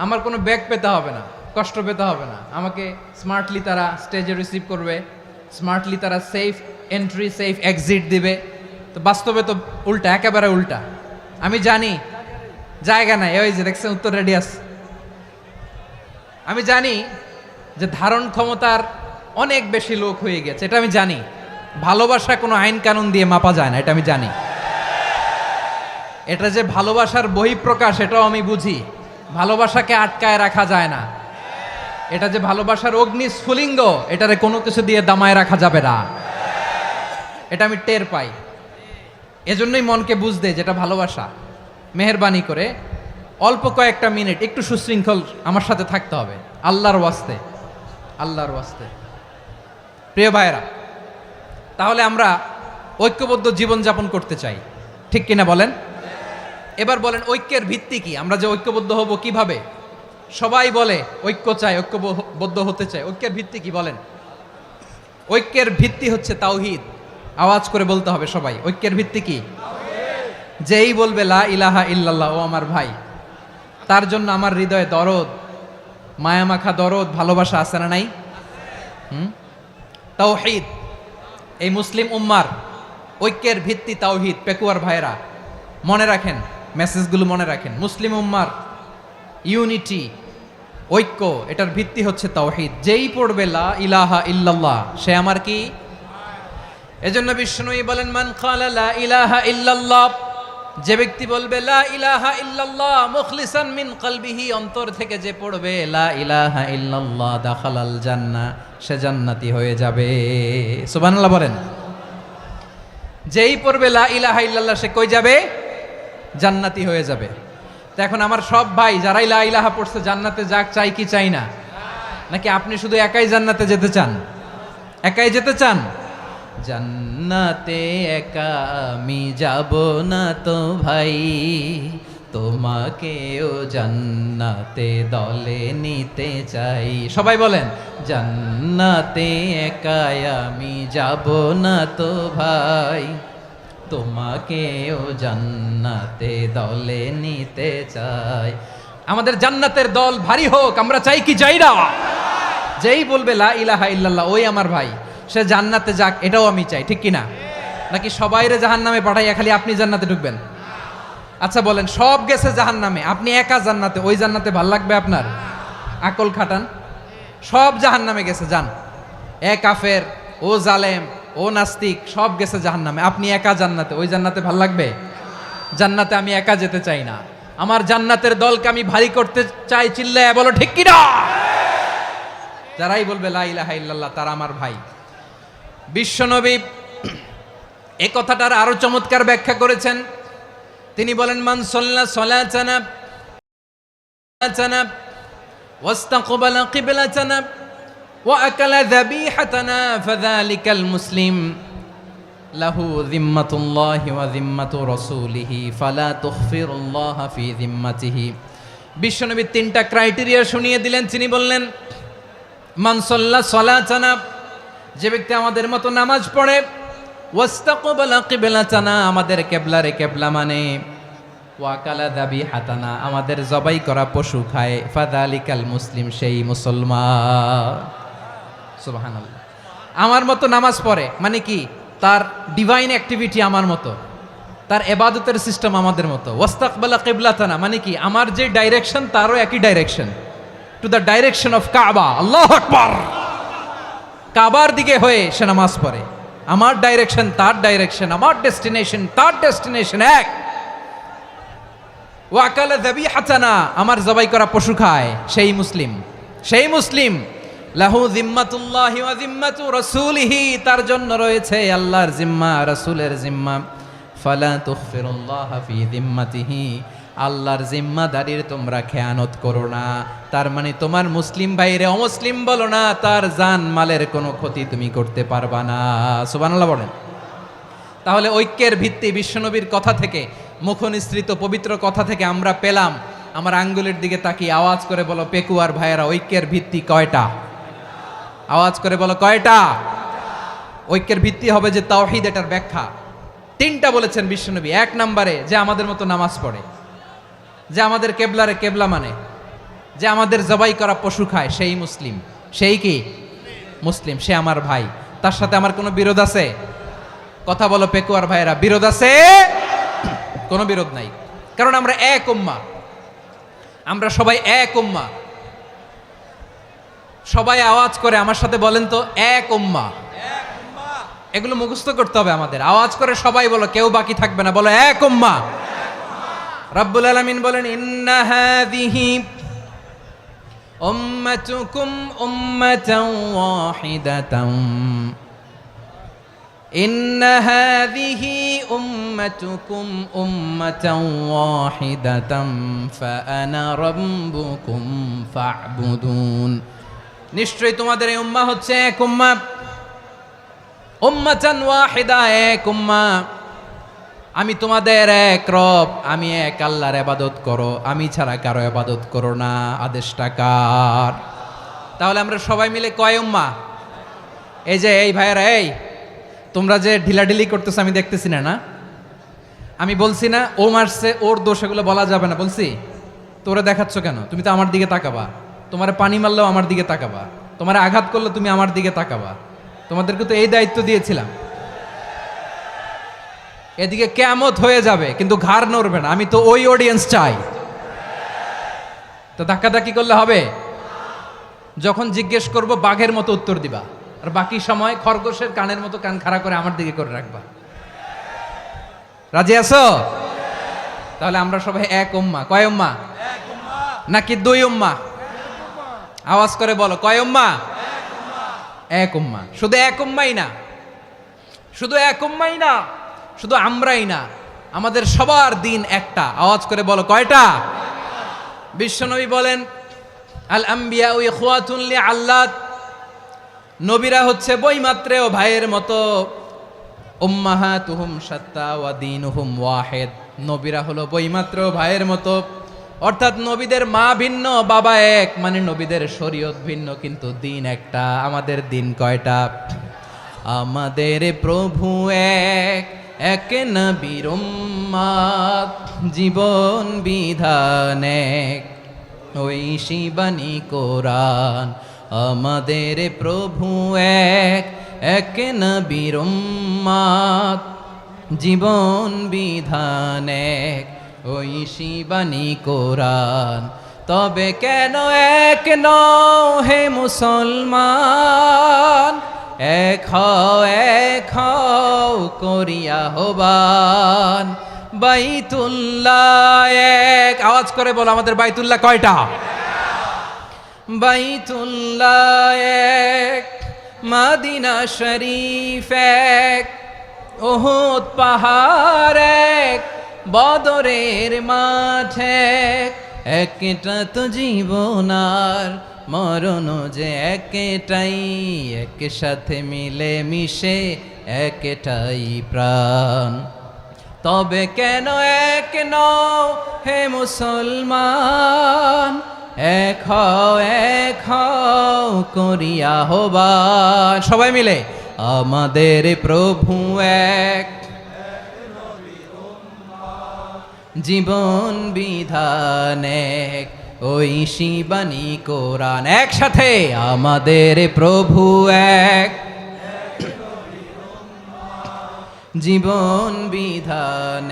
আমার কোনো ব্যাক পেতে হবে না, কষ্ট পেতে হবে না। আমাকে স্মার্টলি তারা স্টেজে রিসিভ করবে, স্মার্টলি তারা সেফ এন্ট্রি সেফ এক্সিট দিবে। তো বাস্তবে তো উল্টা, একেবারে উল্টা। আমি জানি জায়গা নাই, ওই যে দেখছেন উত্তর রেডি আছে। আমি জানি যে ধারণ ক্ষমতার অনেক বেশি লোক হয়ে গেছে, এটা আমি জানি। ভালোবাসা কোনো আইন কানুন দিয়ে মাপা যায় না, এটা আমি জানি। এটা যে ভালোবাসার বহিঃপ্রকাশ এটাও আমি বুঝি। ভালোবাসাকে আটকায় রাখা যায় না। এটা যে ভালোবাসার অগ্নি স্ফুলিঙ্গ, এটারে কোনো কিছু দিয়ে দামায় রাখা যাবে না, এটা আমি টের পাই। এজন্যই মনকে বুঝতে যেটা ভালোবাসা। মেহেরবানি করে অল্প কয়েকটা মিনিট একটু সুশৃঙ্খল আমার সাথে থাকতে হবে, আল্লাহর ওয়াস্তে, আল্লাহর ওয়াস্তে। প্রিয় ভাইরা, তাহলে আমরা ঐক্যবদ্ধ জীবনযাপন করতে চাই, ঠিক কিনা বলেন? এবার বলেন ঐক্যের ভিত্তি কি? আমরা যে ঐক্যবদ্ধ হব কিভাবে? সবাই বলে ঐক্য চাই, ঐক্যবদ্ধ হতে চাই। ঐক্যের ভিত্তি কি বলেন? ঐক্যের ভিত্তি হচ্ছে তাওহীদ। আওয়াজ করে বলতে হবে সবাই, ঐক্যের ভিত্তি কি? যেই বলবে লা ইলাহা ইল্লাল্লাহ, ও আমার ভাই, তার জন্য আমার হৃদয়ে দরদ, মায়ামাখা দরদ, ভালোবাসা আছে না নাই? তাওহীদ। এই মুসলিম উম্মার ঐক্যের ভিত্তি তাওহীদ। পেকুয়ার ভাইরা মনে রাখেন, মেসেজগুলো মনে রাখেন। মুসলিম উম্মার ইউনিটি, ঐক্য, এটার ভিত্তি হচ্ছে তাওহীদ। যেই পড়বে লা ইলাহা ইল্লাল্লাহ সে আমার কি? এজন্য বিষ্ণুই বলেন মান ক্বালা লা ইলাহা ইল্লাল্লাহ, যে ব্যক্তি বলবে লা ইলাহা ইল্লাল্লাহ মুখলিসান মিন কলবিহি, অন্তর থেকে যে পড়বে লা ইলাহা ইল্লাল্লাহ, দাখালাল জান্নাহ, সে জান্নাতি হয়ে যাবে। সুবহানাল্লাহ বলেন। যেই পড়বে লা ইলাহা ইল্লাল্লাহ সে কই যাবে? জান্নাতি হয়ে যাবে। তো এখন আমার সব ভাই যারাই লা ইলাহা পড়ছে জান্নাতে যাক, চাই কি চাই না? নাকি আপনি শুধু একাই জান্নাতে যেতে চান? একাই যেতে চান? জান্নাতে একা আমি যাব না তো ভাই, তোমাকেও জান্নাতে দলে নিতে চাই। সবাই বলেন জান্নাতে একা আমি যাব না তো ভাই, তোমাকেও জান্নাতে দলে নিতে চাই। আমাদের জান্নাতের দল ভারী হোক, আমরা চাই কি চাই না? যেই বলবে লা ইলাহা ইল্লাল্লাহ ওই আমার ভাই, সে জান্নাতে যাক, এটাও আমি চাই, ঠিক কিনা? নাকি সবাইরে জাহান্নামে পাঠাইয়া খালি আপনি জান্নাতে ঢুকবেন? আচ্ছা বলেন, সব গেছে জাহান্নামে, আপনি একা জান্নাতে, ওই জান্নাতে ভাল লাগবে আপনার? আকল খাটান। সব জাহান্নামে গেছে, যান। এ কাফের, ও জালেম, ও নাস্তিক, সব গেছে জাহান্নামে, আপনি একা জান্নাতে, ওই জান্নাতে ভাল লাগবে? জান্নাতে আমি একা যেতে চাই না, আমার জান্নাতের দলকে আমি ভারী করতে চাই। চিল্লায় বলো ঠিক কিনা? যারাই বলবে লা ইলাহা ইল্লাল্লাহ তারা আমার ভাই। বিশ্বনবী এ কথাটার আরো চমৎকার ব্যাখ্যা করেছেন। তিনি বলেন মান সাল্লা সালাতানা ওয়াস্তাকবালা কিবলাতানা وأكل ذبيحتنا فذلك المسلم له ذمة الله وذمة رسوله فلا تخفر الله في ذمته বিশ্বনবী তিনটা ক্রাইটেরিয়া শুনিয়ে দিলেন। তিনি বললেন, মান সাল্লা সালাতানা, যে ব্যক্তি আমাদের মতো নামাজ পড়ে, ওয়াস্তাকবালা কিবলাতানা, আমাদের কিবলারে কিবলা মানে, ওয়াকালা যাবিহাতানা, আমাদের জবাই করা পশু খায়, ফাযালিকাল মুসলিম, সেই মুসলমান। সুবহানাল্লাহ। আমার মতো নামাজ পড়ে মানে কি? তার ডিভাইন অ্যাক্টিভিটি আমার মতো, তার ইবাদতের সিস্টেম আমাদের মতো। ওয়াস্তাকবালা কিবলাতানা মানে কি? আমার যে ডাইরেকশন তারও একই direction, to the direction of কাবা। আল্লাহু আকবার। কাবার দিকে হয়ে সে নামাজ পড়ে। আমার ডাইরেকশন তার ডাইরেকশন, আমার ডেস্টিনেশন তার ডেস্টিনেশন এক। ওয়াকালা যাবিহাতানা, আমার জবাই করা পশু খায়, সেই মুসলিম, সেই মুসলিম। লাহু জিম্মাতুল্লাহি ওয়া জিম্মাতু রাসূলিহি, তার জন্য রয়েছে আল্লাহর জিম্মা, রাসূলের জিম্মা। ফালা তুখফিরুল্লাহ ফি জিম্মাতিহি, আল্লাহর জিম্মাদারির তোমরা খেয়ানত করো না। তার মানে তোমার মুসলিম ভাইরে অমুসলিম বলো না, তার জান মালের কোনো ক্ষতি তুমি করতে পারবা না। সুবহানাল্লাহ বলেন। তাহলে ঐক্যের ভিত্তি বিশ্বনবীর কথা থেকে, মুখনিসৃত পবিত্র কথা থেকে আমরা পেলাম। আমার আঙ্গুলের দিকে তাকিয়ে আওয়াজ করে বলো পেকুয়ার ভাইয়েরা, ঐক্যের ভিত্তি কয়টা? আওয়াজ করে বলো কয়টা? ঐক্যের ভিত্তি হবে যে তাওহীদ, এটার ব্যাখ্যা তিনটা বলেছেন বিশ্বনবী। এক নম্বরে, যে আমাদের মতো নামাজ পড়ে, যে আমাদের কেবলারে কেবলা মানে, যে আমাদের জবাই করা পশু খায়, সেই মুসলিম। সেই কি মুসলিম? সে আমার ভাই, তার সাথে আমার কোনো বিরোধ আছে? কথা বলো পেকুয়ার ভাইয়েরা, বিরোধ আছে? কোনো বিরোধ নাই, কারণ আমরা এক উম্মাহ, আমরা সবাই এক উম্মাহ। সবাই আওয়াজ করে আমার সাথে বলেন তো, এক উম্মাহ। এগুলো মুখস্থ করতে হবে আমাদের। আওয়াজ করে সবাই বলো, কেউ বাকি থাকবে না, বলো এক উম্মাহ। রব্বুল আলামিন বলেন, ইন্না হাযিহি উম্মাতুকুম উম্মাতান ওয়াহিদাতান, ইন্না হাযিহি উম্মাতুকুম উম্মাতান ওয়াহিদাতান ফাআনা রাব্বুকুম ফা'বুদুন, নিশ্চয়ই তোমাদের এই উম্মাহ হচ্ছে এক উম্মাহ। উম্মাতান ওয়াহিদা, এক উম্মাহ। আমি তোমাদের এক রব, আমি এক আল্লাহর ইবাদত করো, আমি ছাড়া কারো ইবাদত করো না। আদেশটা কার? তাহলে আমরা সবাই মিলে কয় উম্মাহ? এই যে এই ভাইয়েরা, এই তোমরা যে ঢিলাঢিলি করতেছো আমি দেখতেছি না, না আমি বলছি না ও মারছে, ওর দোষ, এগুলো বলা যাবে না। বলছি তোরা দেখাচ্ছ কেন? তুমি তো আমার দিকে তাকাবা। তোমার পানি মারলেও আমার দিকে তাকাবা, তোমার আঘাত করলে তুমি আমার দিকে তাকাবা। তোমাদেরকে তো এই দায়িত্ব দিয়েছিলাম। এদিকে কিয়ামত হয়ে যাবে কিন্তু ঘাড় নড়বে না, আমি তো ওই অডিয়েন্স চাই। তো ধাক্কাধাক্কি করলে হবে? যখন জিজ্ঞেস করব বাঘের মতো উত্তর দিবা, আর বাকি সময় খরগোশের কানের মতো কান খাড়া করে আমার দিকে করে রাখবা। রাজি আছো? তাহলে আমরা সবাই এক উম্মাহ। কয় উম্মাহ? নাকি দুই উম্মাহ? আওয়াজ করে বলো, কয় উম্মাহ? এক উম্মাহ। শুধু এক উম্মাই না, শুধু এক উম্মাই না, শুধু আমরাই না, আমাদের সবার দিন একটা। আওয়াজ করে বলো কয়টা? বিশ্বনবী বলেন, আল আম্বিয়া ইখওয়াতুন লিআল্লাত, নবীরা হচ্ছে বৈমাত্রেয় ভাইয়ের মতো। উম্মাহাতুহুম শাত্তা ওয়া দীনুহুম ওয়াহিদ, নবীরা হলো বৈমাত্রেয় ভাইয়ের মতো। অর্থাৎ নবীদের মা ভিন্ন, বাবা এক, মানে নবীদের শরীয়ত ভিন্ন, কিন্তু দিন একটা। আমাদের দিন কয়টা? আমাদের প্রভু এক, এক নবীর উম্মত, জীবন বিধান এক, ওই শিবানী কোরআন। আমাদের প্রভু এক, এক নবীর উম্মত, জীবন বিধান এক, ওই শিবানী কোরআন। তবে কেন এক নও হে মুসলমান, এক হও করিয়া হবান। বাইতুল্লাহ এক, আওয়াজ করে বলো আমাদের বাইতুল্লাহ কয়টা? বাইতুল্লাহ এক, মদিনা শরীফ এক, উহুদ পাহাড় এক, বদরের মাঠ এক। একটা তো জীবন আর মরণ যে একটাই, একসাথে মিলে মিশে একটাই প্রাণ। তবে কেন এক নও হে মুসলমান, এক হও করিয়া আহ্বান। সবাই মিলে আমাদের প্রভু এক, জীবন বিধান এক, ওই শিবানী কোরআন। একসাথে আমাদের প্রভু এক, জীবন বিধান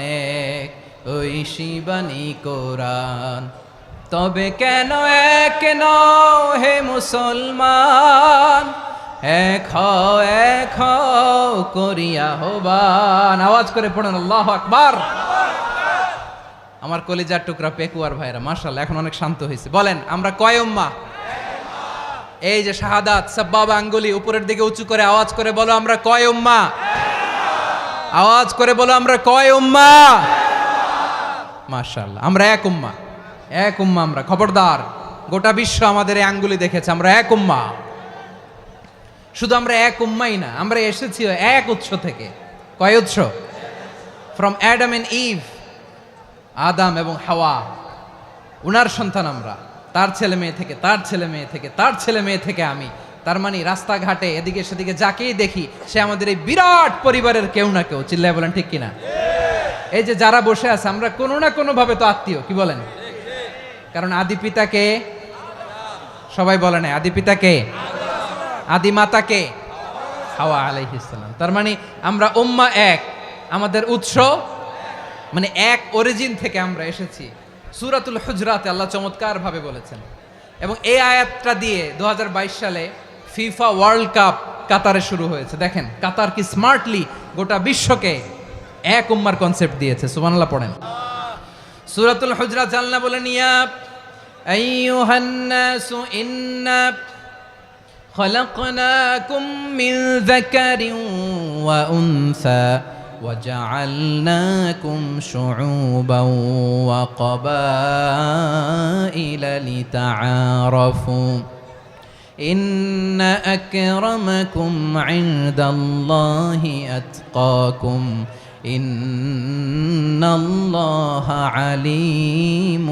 এক, ওই শিবানী কোরআন। তবে কেন এক নও হে মুসলমান, এক হও করিয়া আহ্বান। আওয়াজ করে পড়ুন আল্লাহু আকবার। আমার কলিজার টুকরা পেকুয়ার ভাইরা মাশাআল্লাহ এখন অনেক শান্ত হয়েছে। বলেন আমরা কয় উম্মাহ? এই যে শাহাদাত সাব্বাবা আঙ্গুলি উপরের দিকে উঁচু করে আওয়াজ করে বলো আমরা কয় উম্মাহ? আওয়াজ করে বলো আমরা কয় উম্মাহ? মাশাআল্লাহ আমরা এক উম্মাহ, এক উম্মাহ আমরা। খবরদার, গোটা বিশ্ব আমাদের এই আঙ্গুলি দেখেছে, আমরা এক উম্মাহ। শুধু আমরা এক উম্মাই না, আমরা এসেছি এক উৎস থেকে। কয় উৎস? ফ্রম অ্যাডাম এন্ড ইভ, আদাম এবং হাওয়া, উনার সন্তান আমরা। তার ছেলে মেয়ে থেকে, তার ছেলে মেয়ে থেকে, তার ছেলে মেয়ে থেকে আমি। তার মানে রাস্তাঘাটে এদিকে সেদিকে যাকেই দেখি সে আমাদের এই বিরাট পরিবারের কেউ না কেউ। চিল্লায় বলেন ঠিক কিনা? এই যে যারা বসে আছে আমরা কোনো না কোনো ভাবে তো আত্মীয়, কি বলেন? কারণ আদি পিতাকে সবাই বলে না, আদি পিতাকে, আদি মাতাকে হাওয়া আলাইহিস সালাম। তার মানে আমরা উম্মাহ এক, আমাদের উৎস মানে এক অরিজিন থেকে আমরা এসেছি। সূরাতুল হুজরাতে আল্লাহ চমৎকার ভাবে বলেছেন। এবং এই আয়াতটা দিয়ে 2022 সালে ফিফা ওয়ার্ল্ড কাপ কাতারে শুরু হয়েছে। দেখেন কাতার কি স্মার্টলি গোটা বিশ্বকে এক উম্মার কনসেপ্ট দিয়েছে। সুবহানাল্লাহ পড়েন। সূরাতুল হুজরাত আল্লাহ বলেন, ইয়া আইয়ুহান নাসু ইন্না খলাকনাকুম মিন যাকারিন ওয়া উনসা وجعلناكم شعوبا وقبائل لتعارفوا إن أكرمكم عند الله أتقاكم إن الله عليم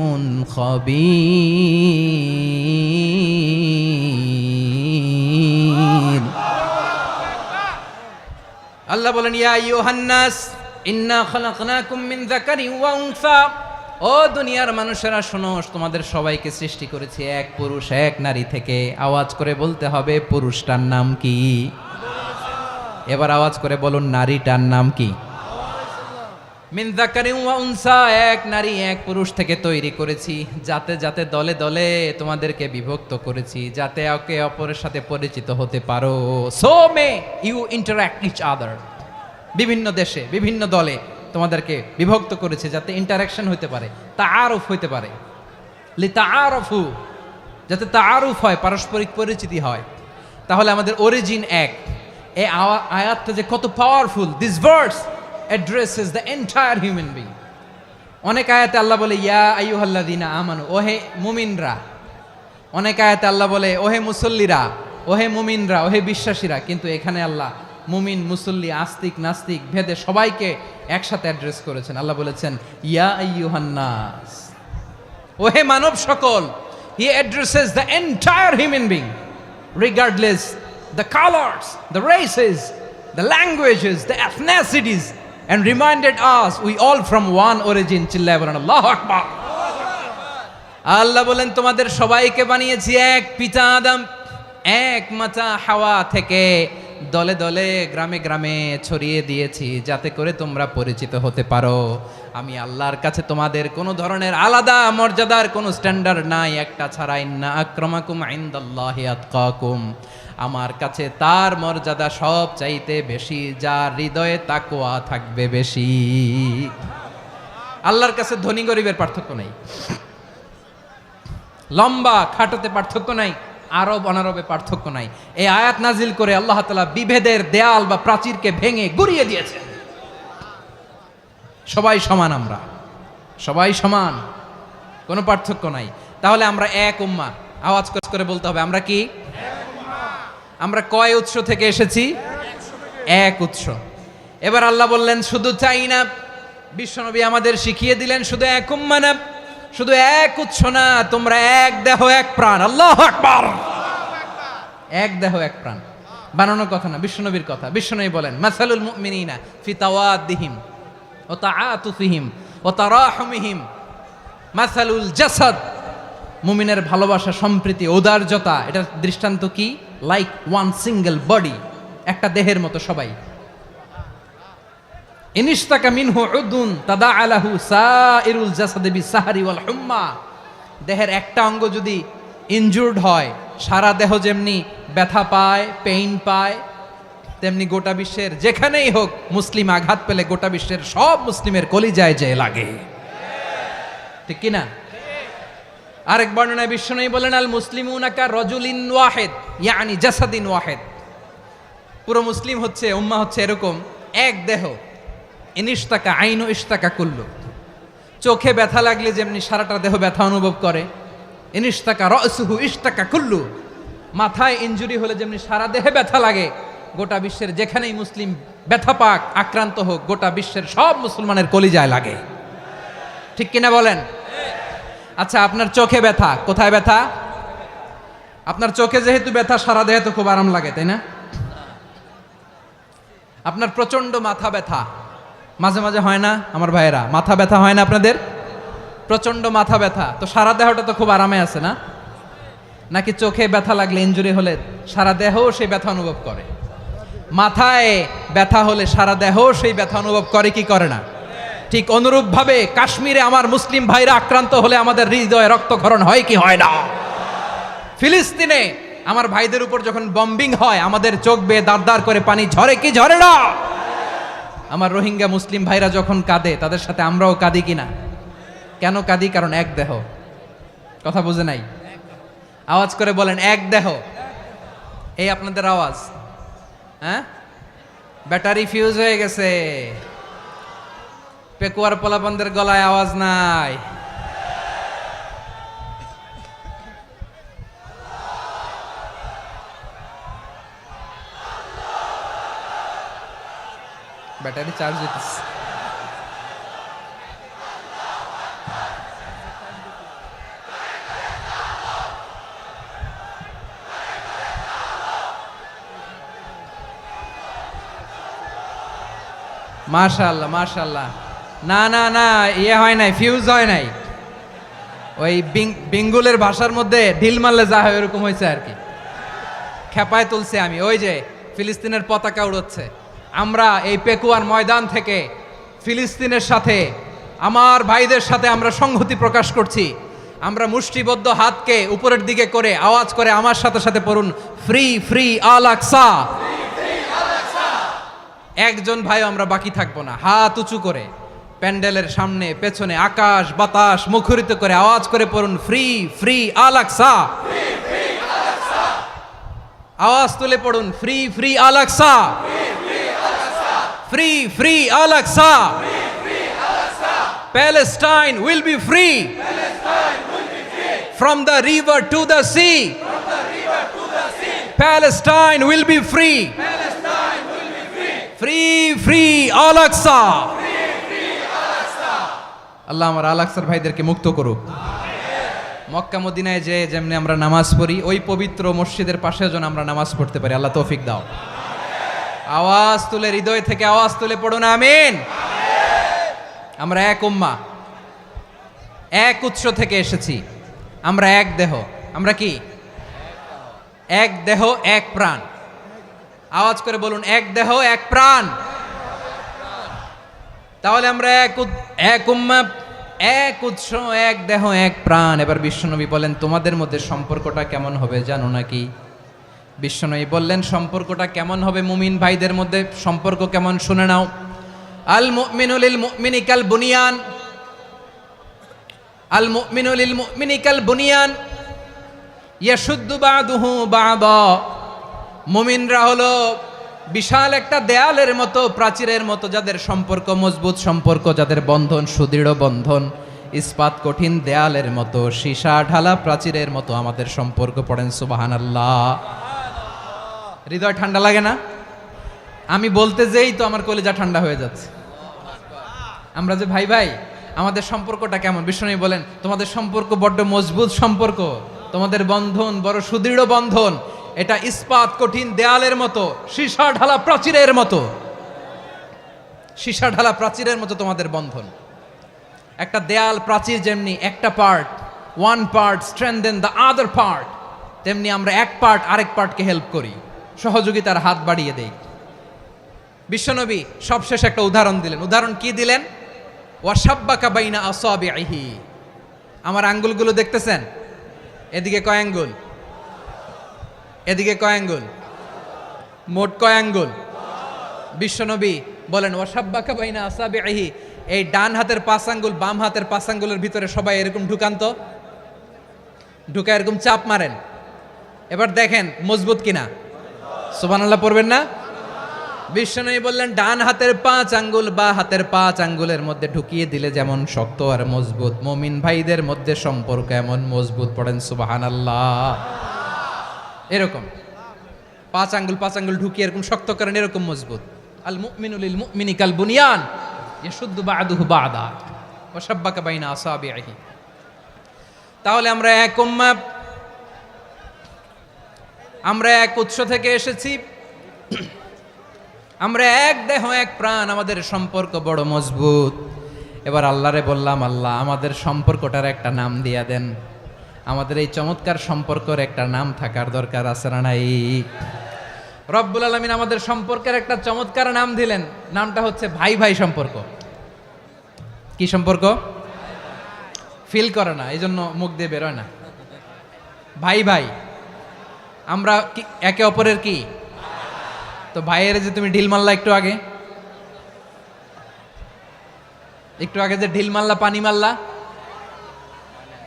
خبير। আল্লাহ বলেন, ইয়া আইয়ুহান নাস ইন্না খলাকনাকুম মিন যাকারিন ওয়া উনসা। ও দুনিয়ার মানুষেরা শোনো, তোমাদের সবাইকে সৃষ্টি করেছি এক পুরুষ এক নারী থেকে। আওয়াজ করে বলতে হবে পুরুষটার নাম কি? এবার আওয়াজ করে বলুন নারীটার নাম কি? মিন যাকারিন ওয়া উনসা, এক নারী এক পুরুষ থেকে তৈরি করেছি। যাতে যাতে দলে দলে তোমাদেরকে বিভক্ত করেছি, যাতে একে অপরের সাথে পরিচিত হতে পারো। So may you interact each other. বিভিন্ন দেশে বিভিন্ন দলে তোমাদেরকে বিভক্ত করেছে যাতে ইন্টারাকশন হতে পারে, তাআরুফ হতে পারে। লিতাআরফু, যাতে তাআরুফ হয়, পারস্পরিক পরিচিতি হয়। তাহলে আমাদের অরিজিন এক। এই আয়াতটা যে কত powerful! This verse addresses the entire human being. অনেক আয়াতে আল্লাহ বলে ইয়া আইয়ুহাল্লাযীনা আমানু, ওহে মুমিনরা। অনেক আয়াতে আল্লাহ বলে ওহে মুসল্লিরা, ওহে মুমিনরা, ওহে বিশ্বাসীরা। কিন্তু এখানে আল্লাহ মুমিন মুসল্লি আস্তিক নাস্তিক ভেদে সবাইকে একসাথে অ্যাড্রেস করেছেন। আল্লাহ বলেছেন ইয়া আইয়ুহান নাস, ওহে মানব সকল। He addresses the entire human being regardless the colors, the races, the languages, the ethnicities, and reminded us we all from one origin. চিল্লায় বলেন আল্লাহু আকবার। আল্লাহ বলেন তোমাদের সবাইকে বানিয়েছি এক পিতা আদম, এক মাতা হাওয়া থেকে। দলে দলে গ্রামে গ্রামে ছড়িয়ে দিয়েছি যাতে করে তোমরা পরিচিত হতে পারো। আমি আল্লাহর কাছে তোমাদের কোনো ধরনের আলাদা মর্যাদার কোনো স্ট্যান্ডার্ড নাই, একটা ছাড়া। ইন্না আক্রামাকুম ইনদাল্লাহি আতকাকুম, আমার কাছে তার মর্যাদা সব চাইতে বেশি যার হৃদয়ে তাকওয়া থাকবে বেশি। আল্লাহর কাছে ধনী গরিবের পার্থক্য নাই, লম্বা খাটোতে পার্থক্য নাই, আরব অনারবে পার্থক্য নাই। এই আয়াত নাজিল করে আল্লাহ তাআলা বিভেদের দেয়াল বা প্রাচীরকে ভেঙে গুড়িয়ে দিয়েছেন। সবাই সমান, আমরা সবাই সমান, কোনো পার্থক্য নাই। তাহলে আমরা এক উম্মাহ, আওয়াজ করে বলতে হবে আমরা কি? আমরা কয় উৎস থেকে এসেছি? এক উৎস। এবার আল্লাহ বললেন শুধু চাই না, বিশ্বনবী আমাদের শিখিয়ে দিলেন শুধু এক উম্মাহ না, শুধু এক উৎস না, তোমরা এক দেহ এক প্রাণ। আল্লাহু আকবার। এক দেহ এক প্রাণ বানানোর কথা না, বিশ্বনবীর কথা। বিশ্বনবী বলেন মাসালুল মুমিনিনা ফি তাওয়াদ্দিহিম ওয়া তাআতুফিহিম ওয়া তারাহুমিহিম মাসালুল জাসাদ। মুমিনের ভালোবাসা, সম্প্রীতি, ঔদার্যতা, এটার দৃষ্টান্ত কি? লাইক ওয়ান সিঙ্গেল বডি, একটা দেহের মতো সবাই। ইনিশতাকা মিনহু উদুন তাদাআ লাহু সাইরুল জাসাদি বিসাহরি ওয়াল হুম্মা। দেহের একটা অঙ্গ যদি ইনজুর্ড হয়, সারা দেহ যেমনি ব্যথা পায়, পেইন পায়, তেমনি গোটা বিশ্বের যেখানেই হোক মুসলিম আঘাত পেলে গোটা বিশ্বের সব মুসলিমের কলিজায় যে লাগে, ঠিক কিনা? আরেক বর্ণনায় বিশ্বনবী বলেন আল মুসলিমুনা কা রাজুলিন ওয়াহিদ ইয়ানি জাসাদিন ওয়াহিদ। পুরো মুসলিম হচ্ছে, উম্মাহ হচ্ছে এরকম এক দেহ। ইনিশতাকা আইনু ইশতাকা কুল্লু। চোখে ব্যথা লাগলে যেমনি সারাটা দেহ ব্যথা অনুভব করে, ইনিশতাকা রাসুহু ইশতাকা কুল্লু। মাথায় ইনজুরি হলে যেমনি সারা দেহে ব্যথা লাগে, গোটা বিশ্বের যেখানেই মুসলিম ব্যথা পাক, আক্রান্ত হোক, গোটা বিশ্বের সব মুসলমানের কলিজায় লাগে, ঠিক কিনা বলেন? আচ্ছা, আপনার চোখে ব্যথা, কোথায় ব্যথা? আপনার চোখে যেহেতু ব্যথা, সারা দেহে তো খুব আরাম লাগে, তাই না? আপনার প্রচন্ড মাথা ব্যথা মাঝে মাঝে হয় না আমার ভাইয়েরা? মাথা ব্যথা হয় না আপনাদের? প্রচন্ড মাথা ব্যথা, তো সারা দেহটা তো খুব আরামে আছে না? নাকি চোখে ব্যথা লাগলে, ইনজুরি হলে সারা দেহ সেই ব্যথা অনুভব করে? মাথায় ব্যথা হলে সারা দেহ সেই ব্যথা অনুভব করে কি করে না? ঠিক অনুরূপভাবে কাশ্মীরে আমার মুসলিম ভাইরা আক্রান্ত হলে আমাদের হৃদয়ে রক্তক্ষরণ হয় কি হয় না? ফিলিস্তিনে আমার ভাইদের উপর যখন বম্বিং হয়, আমাদের চোখ বেয়ে দাঁড় করে পানি ঝরে কি ঝরে না? আমার রোহিঙ্গা মুসলিম ভাইরা যখন কাঁদে, তাদের সাথে আমরাও কাঁদি কিনা? কেন কাঁদি? কারণ এক দেহ। কথা বুঝে নাই? আওয়াজ করে বলেন এক দেহ। এই আপনাদের আওয়াজ, হ্যাঁ? ব্যাটারি ফিউজ হয়ে গেছে, পেকুয়ার পোলাপানদের গলায় আওয়াজ নাই। ব্যাটারি চার্জ হইতেছে। মাশাআল্লাহ মাশাআল্লাহ। না না না, ইয়ে হয় নাই, ফিউজ হয় নাই। ওই বিঙ্গুলের ভাষার মধ্যে ঢিল মারলে যা হয় ওরকম হয়েছে আর কি। খেপায় তুলছে আমি। ওই যে ফিলিস্তিনের পতাকা উড়োচ্ছে, আমরা এই পেকুয়ার ময়দান থেকে ফিলিস্তিনের সাথে, আমার ভাইদের সাথে আমরা সংহতি প্রকাশ করছি। আমরা মুষ্টিবদ্ধ হাতকে উপরের দিকে করে আওয়াজ করে আমার সাথে সাথে পড়ুন, ফ্রি ফ্রি আল আকসা। একজন ভাই আমরা বাকি থাকবো না। হাত উঁচু করে প্যান্ডেলের সামনে পেছনে আকাশ বাতাস মুখরিত করে আওয়াজ করে পড়ুন, ফ্রি ফ্রি আল আকসা। আওয়াজ তুলে পড়ুন, free free Al Aqsa, free free Al Aqsa. Palestine will be free from the river to the sea. Palestine will be free. Free free Al Aqsa. আল্লাহ আমার আল আকসার ভাইদেরকে মুক্ত করুক। মক্কা মদিনায় যে যেমনি আমরা নামাজ পড়ি, ওই পবিত্র মসজিদের পাশে যেন আমরা নামাজ পড়তে পারি। আল্লাহ তৌফিক দাও। আওয়াজ তুলে, হৃদয় থেকে আওয়াজ তুলে পড়ুন আমিন। আমরা এক উম্মাহ, এক উৎস থেকে এসেছি, আমরা এক দেহ। আমরা কি? এক দেহ এক প্রাণ। আওয়াজ করে বলুন, এক দেহ এক প্রাণ। তাহলে আমরা এক উম্মাহ, এক উৎস, এক দেহ এক প্রাণ। এবার বিশ্বনবী বলেন, তোমাদের মধ্যে সম্পর্কটা কেমন হবে জানো নাকি? বিশ্বনবী বললেন, সম্পর্কটা কেমন হবে মুমিন ভাইদের মধ্যে? সম্পর্ক কেমন শুনে নাও। আল মুমিনু লিল মুমিনি কাল বুনিয়ান, আল মুমিনু লিল মুমিনি কাল বুনিয়ান ইয়াশুদ্দু বাদুহু বাদা। মুমিনরা হলো বিশাল একটা দেয়ালের মতো, প্রাচীরের মতো, যাদের সম্পর্ক মজবুত সম্পর্ক, যাদের বন্ধন সুদৃঢ় বন্ধন। ইস্পাত কঠিন দেয়ালের মতো, সীসা ঢালা প্রাচীরের মতো আমাদের সম্পর্ক। পড়েন সুবহানাল্লাহ। হৃদয় ঠান্ডা লাগে না? আমি বলতে যেই তো আমার কলিজা ঠান্ডা হয়ে যাচ্ছে। আমরা যে ভাই ভাই, আমাদের সম্পর্কটা কেমন? বিষ্ণু বলেন তোমাদের সম্পর্ক বড্ড মজবুত সম্পর্ক, তোমাদের বন্ধন বড় সুদৃঢ় বন্ধন, এটা ইস্পাত কঠিন দেয়ালের মতো, সীসা ঢালা প্রাচীরের মতো। সীসা ঢালা প্রাচীরের মতো তোমাদের বন্ধন। একটা দেয়াল প্রাচীর যেমনি একটা part, one part strengthen the other part, তেমনি আমরা এক পার্ট আরেক পার্টকে হেল্প করি, সহযোগিতার হাত বাড়িয়ে দেই। বিশ্বনবী সবশেষ একটা উদাহরণ দিলেন। উদাহরণ কি দিলেন? ওয়াশাব্বাকা বাইনা আসাবিহি। আমার আঙ্গুলগুলো দেখতেছেন? এদিকে কয় আঙ্গুল, এদিকে কয় আঙ্গুল, মোট কয় আঙ্গুল? বিশ্বনবী বলেন ওয়াশাব্বাকা বাইনা আসাবিহি, এই ডান হাতের 5 আঙ্গুল বাম হাতের 5 আঙ্গুলের ভিতরে সবাই এরকম ঢুকান তো, ঢুকা এরকম চাপ মারেন। এবার দেখেন মজবুত কিনা। সুবহানাল্লাহ পড়বেন না? বিশ্বনবী বললেন ডান হাতের 5 আঙ্গুল বা হাতের 5 আঙ্গুলের মধ্যে ঢুকিয়ে দিলে যেমন শক্ত আর মজবুত, মুমিন ভাইদের মধ্যে সম্পর্ক এমন মজবুত। পড়েন সুবহানাল্লাহ। এরকম 5 আঙ্গুল ঢুকিয়ে এরকম শক্ত করেন, এরকম মজবুত। আল মুমিনু লিল মুমিনি কাল বুনিয়ান ইয়াশুদ্দু বা'দুহু বা'দা ওয়া শাব্বাকা বাইনা আসাবিহি। তাহলে আমরা এক উম্মাহ, আমরা এক উৎস থেকে এসেছি, আমরা এক দেহ এক প্রাণ, আমাদের সম্পর্ক বড় মজবুত। এবার আল্লাহরে বললাম, আল্লাহ আমাদের সম্পর্কটার একটা নাম দিয়া দেন। আমাদের এই চমৎকার সম্পর্কের একটা নাম থাকার দরকার আছে না নাই? রব্বুল আলামিন আমাদের সম্পর্কের একটা চমৎকার নাম দিলেন। নামটা হচ্ছে ভাই ভাই সম্পর্ক। কি সম্পর্ক? ফিল করে না, এই জন্য মুখ দিয়ে বেরোয় না। ভাই ভাই, আমরা একে অপরের কি? তো ভাইয়ের যে তুমি ঢিল মারলা একটু আগে, যে ঢিল মারলা, পানি মারলা,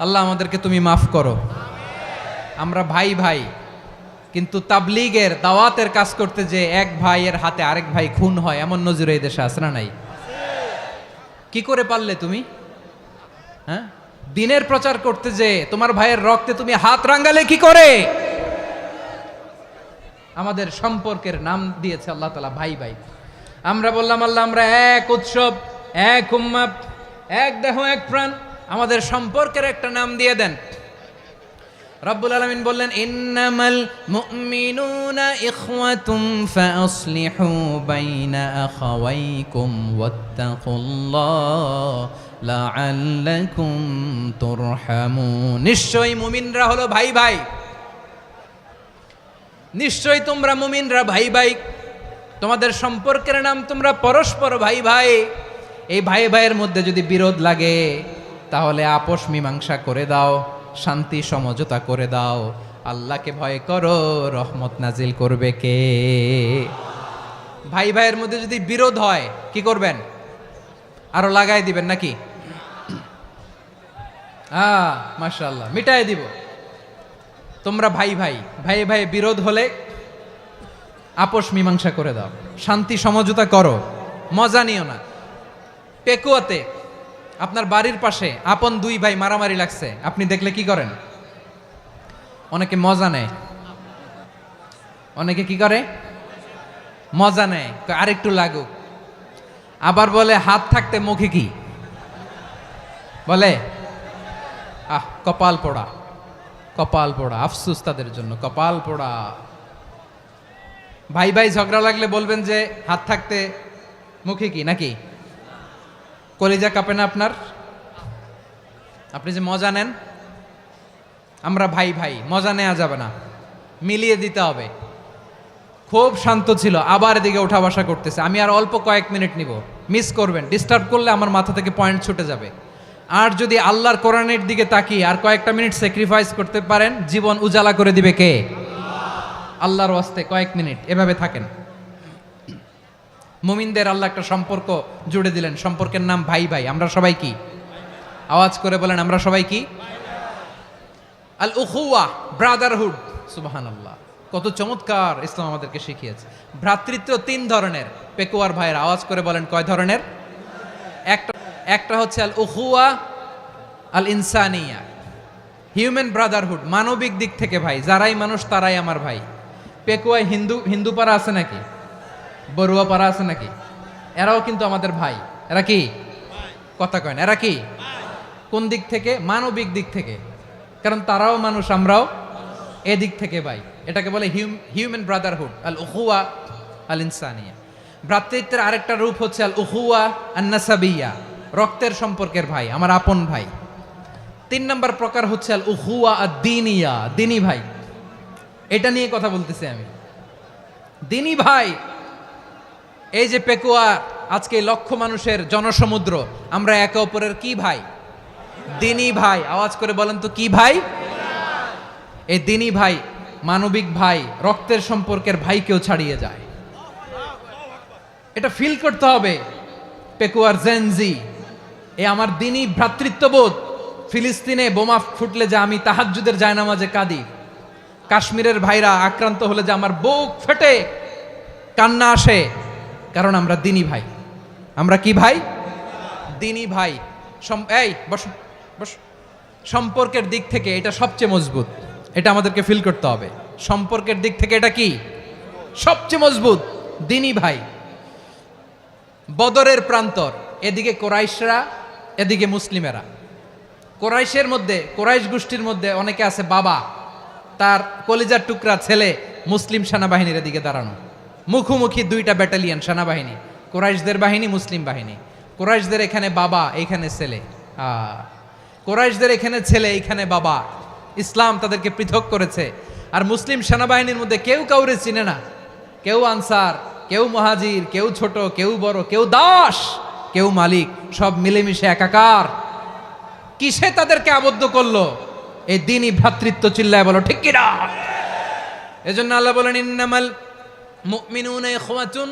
আল্লাহ আমাদেরকে তুমি মাফ করো। আমরা ভাই ভাই, কিন্তু তাবলীগের দাওয়াতের কাজ করতে যে এক ভাইয়ের হাতে আরেক ভাই খুন হয়, এমন নজির এই দেশে আছে না নাই? কি করে পারলে তুমি? হ্যাঁ, দিনের প্রচার করতে যে তোমার ভাইয়ের রক্তে তুমি হাত রাঙ্গালে কি করে? আমাদের সম্পর্কের নাম দিয়েছে আল্লাহ তাআলা ভাই ভাই। আমরা বললাম আল্লাহ আমরা এক উৎসব, এক উম্মাহ, এক দেহ এক প্রাণ, আমাদের সম্পর্কের একটা নাম দিয়ে দেন। রব্বুল আলামিন বললেন ইন্নামাল মুমিনুনা ইখওয়াতুম ফাসলিহু বাইনা আখাওয়াইকুম ওয়াত্তাকুল্লাহ লাআল্লাকুম তুরহামুন। নিশ্চয়ই মুমিনরা হলো ভাই ভাই, নিশ্চয়ই তোমরা মুমিনরা ভাই ভাই, তোমাদের সম্পর্কের নাম তোমরা পরস্পর ভাই ভাই। এই ভাই ভাইয়ের মধ্যে যদি বিরোধ লাগে তাহলে আপোষ মীমাংসা করে দাও, শান্তি সমঝোতা করে দাও। আল্লাহকে ভয় করো, রহমত নাজিল করবে কে? ভাই ভাইয়ের মধ্যে যদি বিরোধ হয় কি করবেন? আরো লাগাই দিবেন নাকি? মাশাআল্লাহ, মিটাই দিব। তোমরা ভাই ভাই, ভাই ভাই বিরোধ হলে আপোষ মীমাংসা করে দাও, শান্তি সমঝোতা করো, মজা নিও না। পেকুয়াতে আপনার বাড়ির পাশে আপন 2 ভাই মারামারি লাগছে, আপনি দেখলে কি করেন? অনেকে মজা নেয়। অনেকে কি করে? মজা নেয়, আরেকটু লাগুক। আবার বলে হাত থাকতে মুখে কি বলে? কপাল পোড়া, কপাল পোড়া। আফসোস তাদের জন্য, কপাল পোড়া। ভাই ভাই ঝগড়া লাগলে বলবেন যে হাত থাকতে মুখে কি, নাকি? কলিজা কাঁপে না আপনার? আপনি যে মজা নেন। আমরা ভাই ভাই, মজা নেওয়া যাবে না, মিলিয়ে দিতে হবে। খুব শান্ত ছিল, আবার এদিকে ওঠা বসা করতেছে। আমি আর অল্প কয়েক মিনিট নিব, মিস করবেন। ডিস্টার্ব করলে আমার মাথা থেকে পয়েন্ট ছুটে যাবে। আর যদি আল্লাহর কোরআনের দিকে তাকিয়ে আর কয়েকটা মিনিট স্যাক্রিফাইস করতে পারেন, জীবন উজালা করে দিবে কে? আল্লাহর ওয়াস্তে কয়েক মিনিট এভাবে থাকেন। মুমিনদের আল্লাহ একটা সম্পর্ক জুড়ে দিলেন, সম্পর্কের নাম ভাই ভাই। আমরা সবাই কি? আওয়াজ করে বলেন, আমরা সবাই কি? আল উখুয়া, ব্রাদারহুড। সুবহানাল্লাহ, কত চমৎকার ইসলাম আমাদেরকে শিখিয়েছে। ভ্রাতৃত্ব 3 ধরনের। পেকুয়ার ভাইয়ের আওয়াজ করে বলেন কয় ধরনের? একটা হচ্ছে আল উখুয়া আল ইনসানিয়া, হিউম্যান ব্রাদারহুড, মানবিক দিক থেকে ভাই, যারাই মানুষ তারাই আমার ভাই। পেকুয়ায় হিন্দু পাড়া আছে নাকি? বড়ুয়া পাড়া আছে নাকি? এরাও কিন্তু আমাদের ভাই। এরা কি কথা কয় না? এরা কি কোন দিক থেকে? মানবিক দিক থেকে, কারণ তারাও মানুষ, আমরাও এদিক থেকে ভাই। এটাকে বলে হিউম্যান ব্রাদারহুড, আল উখুয়া আল ইনসানিয়া। ভ্রাতৃত্বের আরেকটা রূপ হচ্ছে আল উখুয়া আন নাসাবিয়া, রক্তের সম্পর্কের ভাই, আমার আপন ভাই। 3 নম্বর প্রকার হচ্ছে আল উখুয়া আদ দ্বীনিয়া, দ্বীনি ভাই। এটা নিয়ে কথা বলতেছি আমি, দ্বীনি ভাই। এই যে পেকুয়া, আজকে লক্ষ মানুষের জনসমুদ্র, আমরা একে অপরের কি ভাই? দ্বীনি ভাই। আওয়াজ করে বলেন তো কি ভাই? এই দ্বীনি ভাই, মানবিক ভাই, রক্তের সম্পর্কের ভাইকেও ছাড়িয়ে যায়। এটা ফিল করতে হবে। পেকুয়ার জেনজি, এ আমার দ্বীনি ভ্রাতৃত্ববোধ। ফিলিস্তিনে বোমা ফুটলে যে আমি তাহাজ্জুদের জায়নামাজে কাঁদি, কাশ্মীরের ভাইরা আক্রান্ত হলে যে আমার বুক ফেটে কান্না আসে, কারণ আমরা দ্বীনি ভাই। আমরা কি ভাই? দ্বীনি ভাই। এই বস বস। সম্পর্কের দিক থেকে এটা সবচেয়ে মজবুত, এটা আমাদেরকে ফিল করতে হবে। সম্পর্কের দিক থেকে এটা কি সবচেয়ে মজবুত? দ্বীনি ভাই। বদরের প্রান্তর, এদিকে কোরাইশরা, এদিকে মুসলিমেরা। কোরাইশের মধ্যে, কোরাইশ গোষ্ঠীর মধ্যে অনেকে আছে বাবা, তার কলিজার টুকরা ছেলে মুসলিম সেনাবাহিনীর এদিকে দাঁড়ানো, মুখোমুখি 2টা ব্যাটালিয়ন সেনাবাহিনী, কোরাইশদের বাহিনী, মুসলিম বাহিনী। কোরাইশদের এখানে বাবা, এইখানে ছেলে। কোরাইশদের এখানে ছেলে, এইখানে বাবা। ইসলাম তাদেরকে পৃথক করেছে। আর মুসলিম সেনাবাহিনীর মধ্যে কেউ কাউরে চিনে না, কেউ আনসার, কেউ মুহাজির, কেউ ছোট, কেউ বড়, কেউ দাস, কেউ মালিক, সব মিলেমিশে একাকার। কিসে তাদেরকে আবদ্ধ করলো? এই দ্বীনি ভ্রাতৃত্ব। চিল্লায় বলো ঠিক কিনা? এজন্য আল্লাহ বলেন, ইন্নামাল মুমিনুনা ইখওয়াতুন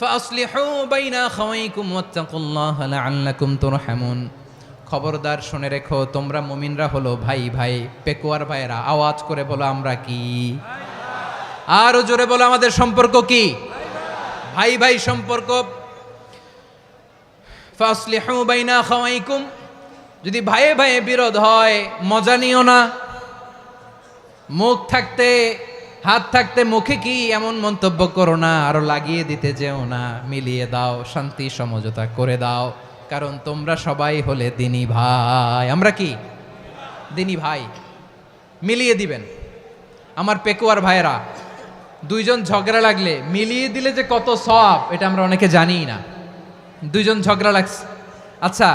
ফাসলিহু বাইনা আখাওয়াইকুম ওয়াত্তাকুল্লাহা লাআল্লাকুম তুরহামুন। খবরদার শুনে রেখো, তোমরা মুমিনরা হলো ভাই ভাই। পেকুয়ার ভাইরা আওয়াজ করে বলো আমরা কি? আরো জোরে বলো আমাদের সম্পর্ক কি? ভাই ভাই সম্পর্ক। ফাসলিহু বাইনা আখাওয়াইকুম, যদি ভাইয়ে ভাইয়ে বিরোধ হয় মজা নিও না। মুখ থাকতে, হাত থাকতে মুখে কি এমন মন্তব্য করো না, আরো লাগিয়ে দিতে যেও না। মিলিয়ে দাও, শান্তি সমঝোতা করে দাও, কারণ তোমরা সবাই হলে দ্বীনি ভাই। আমরা কি দ্বীনি ভাই? মিলিয়ে দিবেন। আমার পেকুয়ার ভাইয়েরা, 2 জন ঝগড়া লাগলে মিলিয়ে দিলে যে কত সওয়াব, এটা আমরা অনেকে জানিই না। 2 জন ঝগড়া লাগছে, আচ্ছা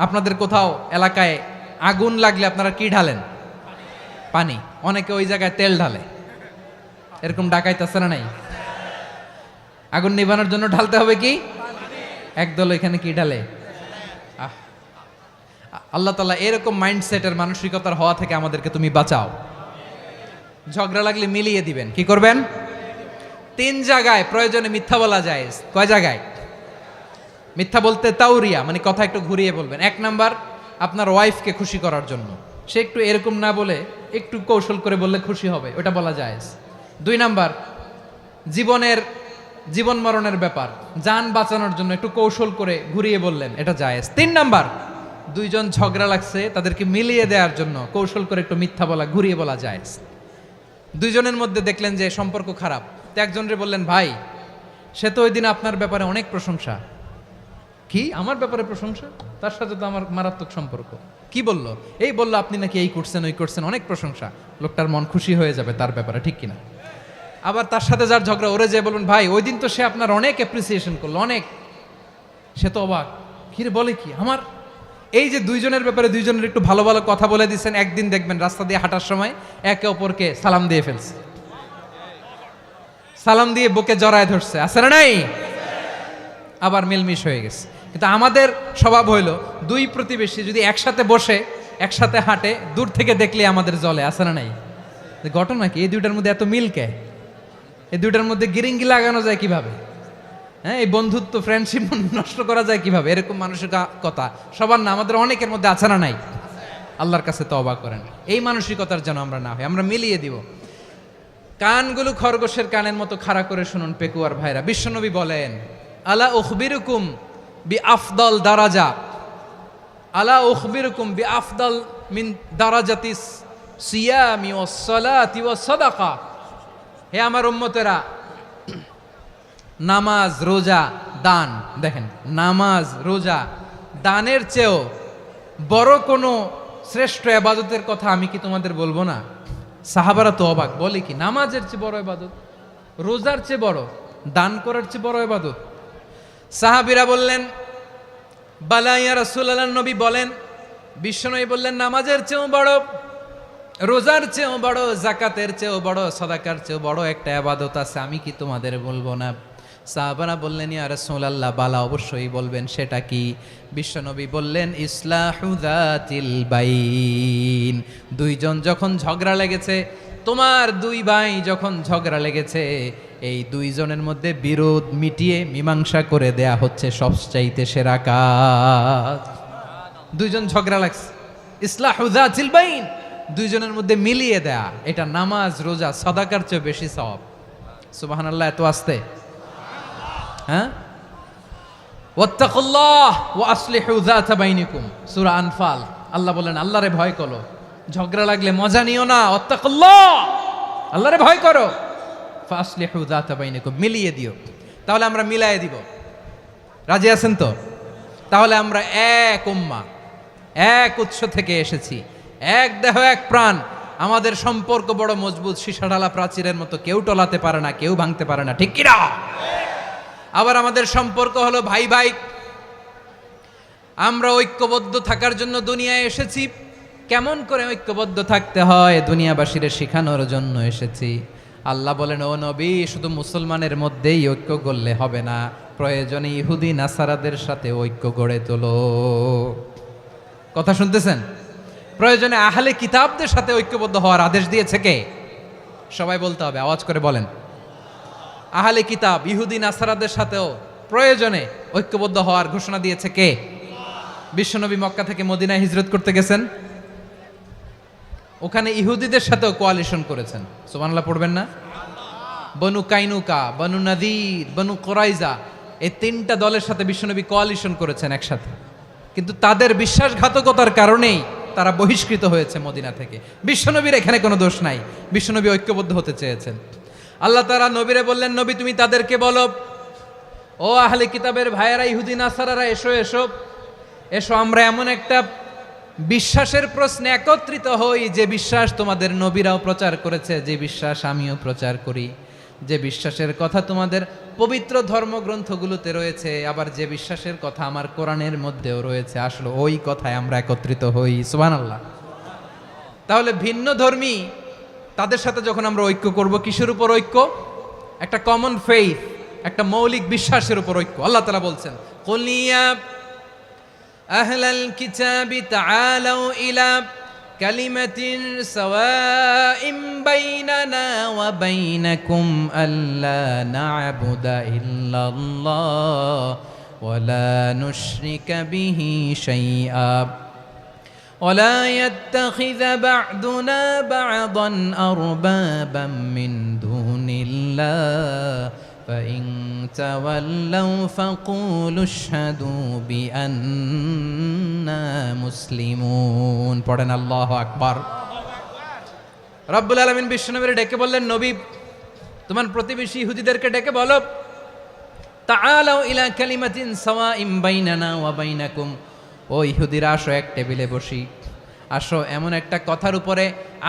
আপনাদের কোথাও এলাকায় আগুন লাগলে আপনারা কি ঢালেন? পানি। অনেকে ওই জায়গায় তেল ঢালে, এরকম ডাকাইতে আছে না নাই? আগুন নিভানোর জন্য ঢালতে হবে কি? একদল এখানে কি ঢালে? আল্লাহ তাআলা এরকম মাইন্ডসেটের, মানসিকতার হওয়া থেকে আমাদেরকে তুমি বাঁচাও। ঝগড়া লাগলে মিলিয়ে দিবেন। কি করবেন? 3 জায়গায় প্রয়োজনে মিথ্যা বলা যায়। কয় জায়গায় মিথ্যা বলতে? তাওরিয়া, মানে কথা একটু ঘুরিয়ে বলবেন। 1 নাম্বার, আপনার ওয়াইফকে খুশি করার জন্য, সে একটু এরকম না বলে একটু কৌশল করে বললে খুশি হবে, ওটা বলা যায়। 2 নাম্বার, জীবন মরণের ব্যাপার, জান বাঁচানোর জন্য একটু কৌশল করে ঘুরিয়ে বললেন, এটা জায়েজ। 3 নাম্বার, 2 জন ঝগড়া লাগছে তাদেরকে মিলিয়ে দেওয়ার জন্য কৌশল করে একটু মিথ্যা বলা, ঘুরিয়ে বলা জায়েজ। 2 জনের মধ্যে দেখলেন যে সম্পর্ক খারাপ, তো একজনরে বললেন, ভাই সে তো ওই দিন আপনার ব্যাপারে অনেক প্রশংসা। কি আমার ব্যাপারে প্রশংসা? তার সাথে তো আমার মারাত্মক সম্পর্ক। কি বললো? এই বললো আপনি নাকি এই করছেন ওই করছেন, অনেক প্রশংসা। লোকটার মন খুশি হয়ে যাবে তার ব্যাপারে, ঠিক কিনা? আবার তার সাথে যার ঝগড়া, ওরে যে বলুন, ভাই ওই দিন তো সে আপনার অনেক অ্যাপ্রিসিয়েশন করলো, অনেক। সে তো অবাক, কি রে বলে কি আমার? এই যে 2 জনের ব্যাপারে 2 জনের একটু ভালো ভালো কথা বলে দিচ্ছেন, একদিন দেখবেন রাস্তা দিয়ে হাঁটার সময় একে অপরকে সালাম দিয়ে ফেলছে, সালাম দিয়ে বুকে জড়ায় ধরছে, আছে না নাই? আবার মিলমিশ হয়ে গেছে। কিন্তু আমাদের স্বভাব হইল, 2 প্রতিবেশী যদি একসাথে বসে একসাথে হাঁটে, দূর থেকে দেখলে আমাদের জলে, আছে না নাই? ঘটনা কি? এই 2টার মধ্যে এত মিল কে? এই 2টার মধ্যে গিরিঙ্গি লাগানো যায় কিভাবে? হ্যাঁ, এই বন্ধুত্ব, ফ্রেন্ডশিপ নষ্ট করা যায় কিভাবে? এরকম মানসিকতা সবার না, আমাদের অনেকের মধ্যে আছে না নাই? আল্লাহর কাছে তওবা করেন, এই মানসিকতার যেন আমরা না হই, আমরা মিলিয়ে দিব। কানগুলো খরগোশের কানের মতো খাড়া করে শুনুন পেকুয়ার ভাইরা। বিশ্বনবী বলেন, আলা উখবিরুকুম বি আফদল দারাজা, আলা উখবিরুকুম বিআফদাল মিন দারাজাতিস সিয়ামি ওয়াস সালাতি ওয়াস সাদাকা, হে আমার উম্মতেরা, নামাজ, রোজা, দান, দেখেন নামাজ, রোজা, দানের চেয়েও বড় কোনো শ্রেষ্ঠ ইবাদতের কথা আমি কি তোমাদের বলবো না? সাহাবারা তো অবাক, বলে কি নামাজের চেয়ে বড় ইবাদত, রোজার চেয়ে বড়, দান করার চেয়ে বড় ইবাদত? সাহাবীরা বললেন বালা ইয়া রাসূলুল্লাহ, নবী বলেন, বিশ্বনবী বললেন নামাজের চেয়েও বড়, রোজার চেয়েও বড়, যাকাতের চেয়েও বড়, সাদাকার চেয়েও বড় একটা ইবাদত আছে, আমি কি তোমাদের বলবো না? সাহাবারা বললেন ইয়া রাসূলুল্লাহ, বালা অবশ্যই বলবেন, সেটা কি? বিশ্বনবী বললেন ইসলাহু যাতিল বাইন, দুইজন যখন ঝগড়া লেগেছে, তোমার দুই ভাই যখন ঝগড়া লেগেছে, এই দুইজনের মধ্যে বিরোধ মিটিয়ে মীমাংসা করে দেয়া হচ্ছে সবচাইতে সেরা কাজ। দুইজন ঝগড়া লাগছে, ইসলাহু যাতিল বাইন, দুইজনের মধ্যে মিলিয়ে দেয়া, এটা নামাজ, রোজা, সাদাকার চেয়ে বেশি সওয়াব। সুবহানাল্লাহ, এত আস্তে, হ্যাঁ? ওয়াত্তাকুল্লাহ ওয়া আসলিহু যাতা বাইনিকুম, সূরা আনফাল। আল্লাহ বলেন আল্লাহরে ভয় করো, ঝগড়া লাগলে মজা নিও না, ওয়াত্তাকুল্লাহ, আল্লাহরে ভয় করো, ফাসলিহু যাতা বাইনিকুম, মিলিয়ে দিও। তাহলে আমরা মিলায়ে দিব, রাজি আছেন তো? তাহলে আমরা এক উম্মাহ, এক উৎস থেকে এসেছি, এক দেহ এক প্রাণ, আমাদের সম্পর্ক বড় মজবুত, সীসাঢালা প্রাচীরের মতো, কেউ টলাতে পারে না, কেউ ভাঙতে পারে না, ঠিক কিনা? আবার আমাদের সম্পর্ক হলো ভাই ভাই, আমরা ঐক্যবদ্ধ থাকার জন্য দুনিয়ায় এসেছি। কেমন করে ঐক্যবদ্ধ থাকতে হয় দুনিয়াবাসীর শেখানোর জন্য এসেছি। আল্লাহ বলেন ও নবী, শুধু মুসলমানের মধ্যেই ঐক্য গড়লে হবে না, প্রয়োজনে ইহুদি নাসারাদের সাথে ঐক্য গড়ে তোলো। কথা শুনতেছেন? প্রয়োজনে আহলে কিতাবদের সাথে ঐক্যবদ্ধ হওয়ার আদেশ দিয়েছে কে? সবাই বলতে হবে, আওয়াজ করে বলেন। আহলে কিতাব ইহুদি নাসারাদের সাথেও প্রয়োজনে ঐক্যবদ্ধ হওয়ার ঘোষণা দিয়েছে কে? বিশ্বনবী মক্কা থেকে মদিনায় হিজরত করতে গেছেন, ওখানে ইহুদিদের সাথেও কোয়ালিশন করেছেন। সুবহানাল্লাহ পড়বেন না? বনু কাইনুকা, বনু নাদির, বনু কোরাইজা, এই তিনটা দলের সাথে বিশ্বনবী কোয়ালিশন করেছেন একসাথে, কিন্তু তাদের বিশ্বাসঘাতকতার কারণেই তারা বহিষ্কৃত হয়েছে মদিনা থেকে। বিশ্বনবীর এখানে কোনো দোষ নাই, বিশ্বনবী ঐক্যবদ্ধ হতে চেয়েছেন। আল্লাহ তাআলা নবীরে বললেন, নবী তুমি তাদেরকে বলো, ও আহলে কিতাবের ভাইয়েরা, ইহুদি নাসারারা, এসো এসো এসো, আমরা এমন একটা বিশ্বাসের প্রশ্নে একত্রিত হই, যে বিশ্বাস তোমাদের নবীরাও প্রচার করেছে, যে বিশ্বাস আমিও প্রচার করি, যে বিশ্বাসের কথা তোমাদের পবিত্র ধর্মগ্রন্থগুলোতে রয়েছে, আবার যে বিশ্বাসের কথা আমার কোরআনের মধ্যেও রয়েছে, আসলে ওই কথায় আমরা একত্রিত হই। সুবহানাল্লাহ। তাহলে ভিন্ন ধর্মী তাদের সাথে যখন আমরা ঐক্য করব, কিসের উপর ঐক্য? একটা কমন ফেইথ, একটা মৌলিক বিশ্বাসের উপর ঐক্য। আল্লাহ তাআলা বলছেন, কুল ইয়া আহলাল কিতাবি তাআলাউ ইলা কালিমাতিন সাওয়াইম বাইনানা ওয়া বাইনাকুম আল্লা না'বুদা ইল্লাল্লাহ ওয়া লা নুশরিকা বিহি শাইআ ولا يتخذ بعضنا بعضا أربابا من دون الله فإن تولوا فقولوا اشهدوا بأننا مسلمون। পড়েন আল্লাহু আকবার। রব্বুল আলামিন বিশ্বনবীর ডেকে বললেন, নবী তোমার প্রতিবেশী ইহুদিদেরকে ডেকে বলো, তাআলাউ ইলা কালিমাতিন সাওয়াইম বাইনানা ওয়া বাইনাকুম, ও ইহুদিরা আসো, এক টেবিলে বসি, আসো এমন একটা কথার উপরে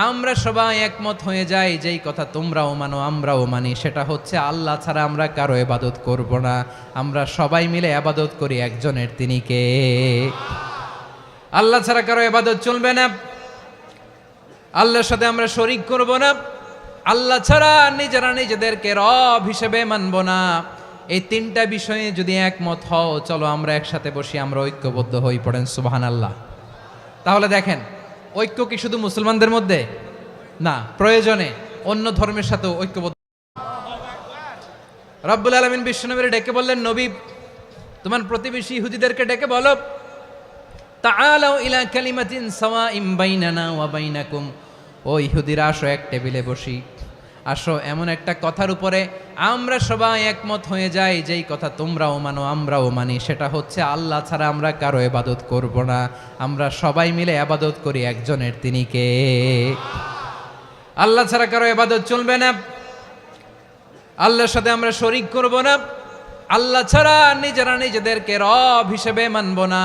আমরা সবাই একমত হয়ে যাই, যেই কথা তোমরাও মানো আমরাও মানি, সেটা হচ্ছে আল্লাহ ছাড়া আমরা কারো ইবাদত করব না, আমরা সবাই মিলে ইবাদত করি একজনের, তিনি কে? আল্লাহ ছাড়া কারো ইবাদত চলবে না, আল্লাহর সাথে আমরা শরীক করব না, আল্লাহ ছাড়া নিজেরা নিজেদেরকে রব হিসেবে মানব না। এই তিনটা বিষয়ে যদি একমত হও, চলো আমরা একসাথে বসি, আমরা ঐক্যবদ্ধ হই। পড়েন সুবহানাল্লাহ। তাহলে দেখেন, ঐক্য কি শুধু মুসলমানদের মধ্যে না, প্রয়োজনে অন্য ধর্মের সাথে ঐক্যবদ্ধ। রব্বুল আলামিন বিশ্বনবীর ডেকে বললেন, নবী তোমার প্রতিবেশী ইহুদিদেরকে ডেকে বলো, তাআলাউ ইলা কালিমাতিন সাওয়াইম বাইনানা ওয়া বাইনাকুম, ও ইহুদিরা আসো, এক টেবিলে বসি, আসো এমন একটা কথার উপরে আমরা সবাই একমত হয়ে যাই, যেই কথা তোমরাও মানো আমরাও মানি, সেটা হচ্ছে আল্লাহ ছাড়া আমরা কারো ইবাদত করব না। আমরা সবাই মিলে ইবাদত করি একজনের, তিনি কে? আল্লাহ ছাড়া কারো ইবাদত চলবে না, আল্লাহর সাথে আমরা শরীক করব না, আল্লাহ ছাড়া নিজেরা নিজেদেরকে রব হিসেবে মানব না।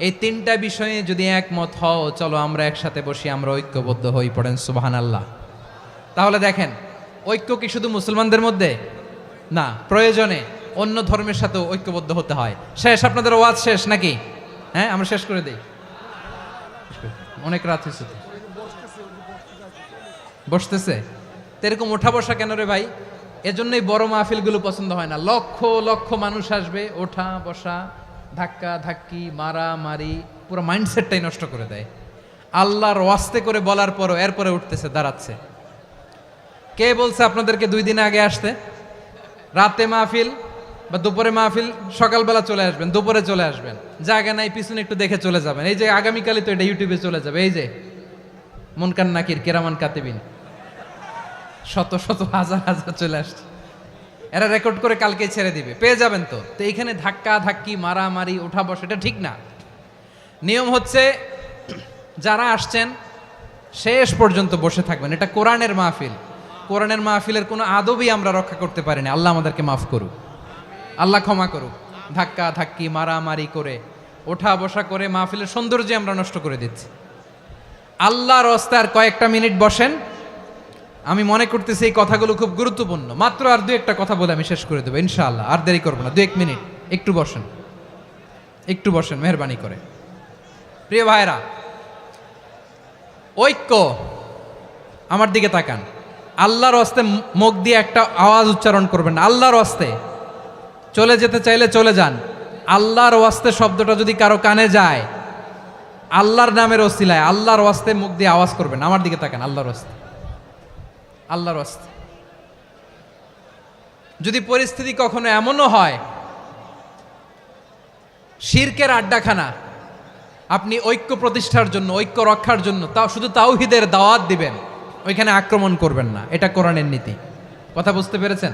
এই তিনটা বিষয়ে যদি একমত হও, চলো আমরা একসাথে বসি, আমরা ঐক্যবদ্ধ হই। পড়েন সুবহানাল্লাহ। তাহলে দেখেন, ঐক্য কি শুধু মুসলমানদের মধ্যে না, প্রয়োজনে অন্য ধর্মের সাথেও ঐক্যবদ্ধ হতে হয়। শেষ, আপনাদের ওয়াজ শেষ নাকি? হ্যাঁ, আমরা শেষ করে দিই, অনেক রাত হয়েছে। বসতেছে তো এরকম ওঠা বসা কেন রে ভাই? এজন্যই বড় মাহফিলগুলো পছন্দ হয় না। লক্ষ লক্ষ মানুষ আসবে, ওঠা বসা, ধাক্কা ধাক্কি, মারা মারি, পুরো মাইন্ডসেটটাই নষ্ট করে দেয়। আল্লাহর ওয়াস্তে করে বলার পরও এরপরে উঠতেছে, দাঁড়াচ্ছে। কে বলছে আপনাদেরকে 2 দিন আগে আসতে? রাতে মাহফিল বা দুপুরে মাহফিল, সকালবেলা চলে আসবেন, দুপুরে চলে আসবেন, জায়গা নাই পিছনে একটু দেখে চলে যাবেন। এই যে আগামীকালই তো এটা ইউটিউবে চলে যাবে, এই যে মুনকার নাকির কেরামান কাতিবিন, শত শত হাজার হাজার চলে আসছে, এরা রেকর্ড করে কালকে ছেড়ে দিবে, পেয়ে যাবেন। তো তো এইখানে ধাক্কা ধাক্কি, মারামারি, ওঠা বসা, এটা ঠিক না। নিয়ম হচ্ছে যারা আসছেন শেষ পর্যন্ত বসে থাকবেন। এটা কোরআনের মাহফিল, কোরআনের মাহফিলের কোনো আদবই আমরা রক্ষা করতে পারিনি। আল্লাহ আমাদেরকে মাফ করুক, আল্লাহ ক্ষমা করুক। ধাক্কা ধাক্কি, মারামারি করে, ওঠা বসা করে মাহফিলের সৌন্দর্য আমরা নষ্ট করে দিচ্ছি। আল্লাহর রাস্তায় আর কয়েকটা মিনিট বসেন। আমি মনে করতেছি এই কথাগুলো খুব গুরুত্বপূর্ণ। মাত্র আর 2-1টা কথা বলে আমি শেষ করে দেবো ইনশাআল্লাহ, আর দেরি করবো না। 2-1 মিনিট একটু বসেন, একটু বসেন মেহরবানি করে। প্রিয় ভাইরা, ঐক্য, আমার দিকে তাকান। আল্লাহর রাস্তে মুখ দিয়ে একটা আওয়াজ উচ্চারণ করবেন না। আল্লাহর রাস্তে চলে যেতে চাইলে চলে যান। আল্লাহর ওয়াস্তে শব্দটা যদি কারো কানে যায়, আল্লাহর নামের ওসিলায় আল্লাহর ওয়াস্তে মুখ দিয়ে আওয়াজ করবেন। আমার দিকে তাকান, আল্লাহর ওয়াস্তে, আল্লাহর ওয়াস্তে। যদি পরিস্থিতি কখনো এমনও হয় শিরকের আড্ডাখানা, আপনি ঐক্য প্রতিষ্ঠার জন্য, ঐক্য রক্ষার জন্য শুধু তাওহীদের দাওয়াত দিবেন, ওইখানে আক্রমণ করবেন না। এটা কোরআনের নীতি। কথা বুঝতে পেরেছেন?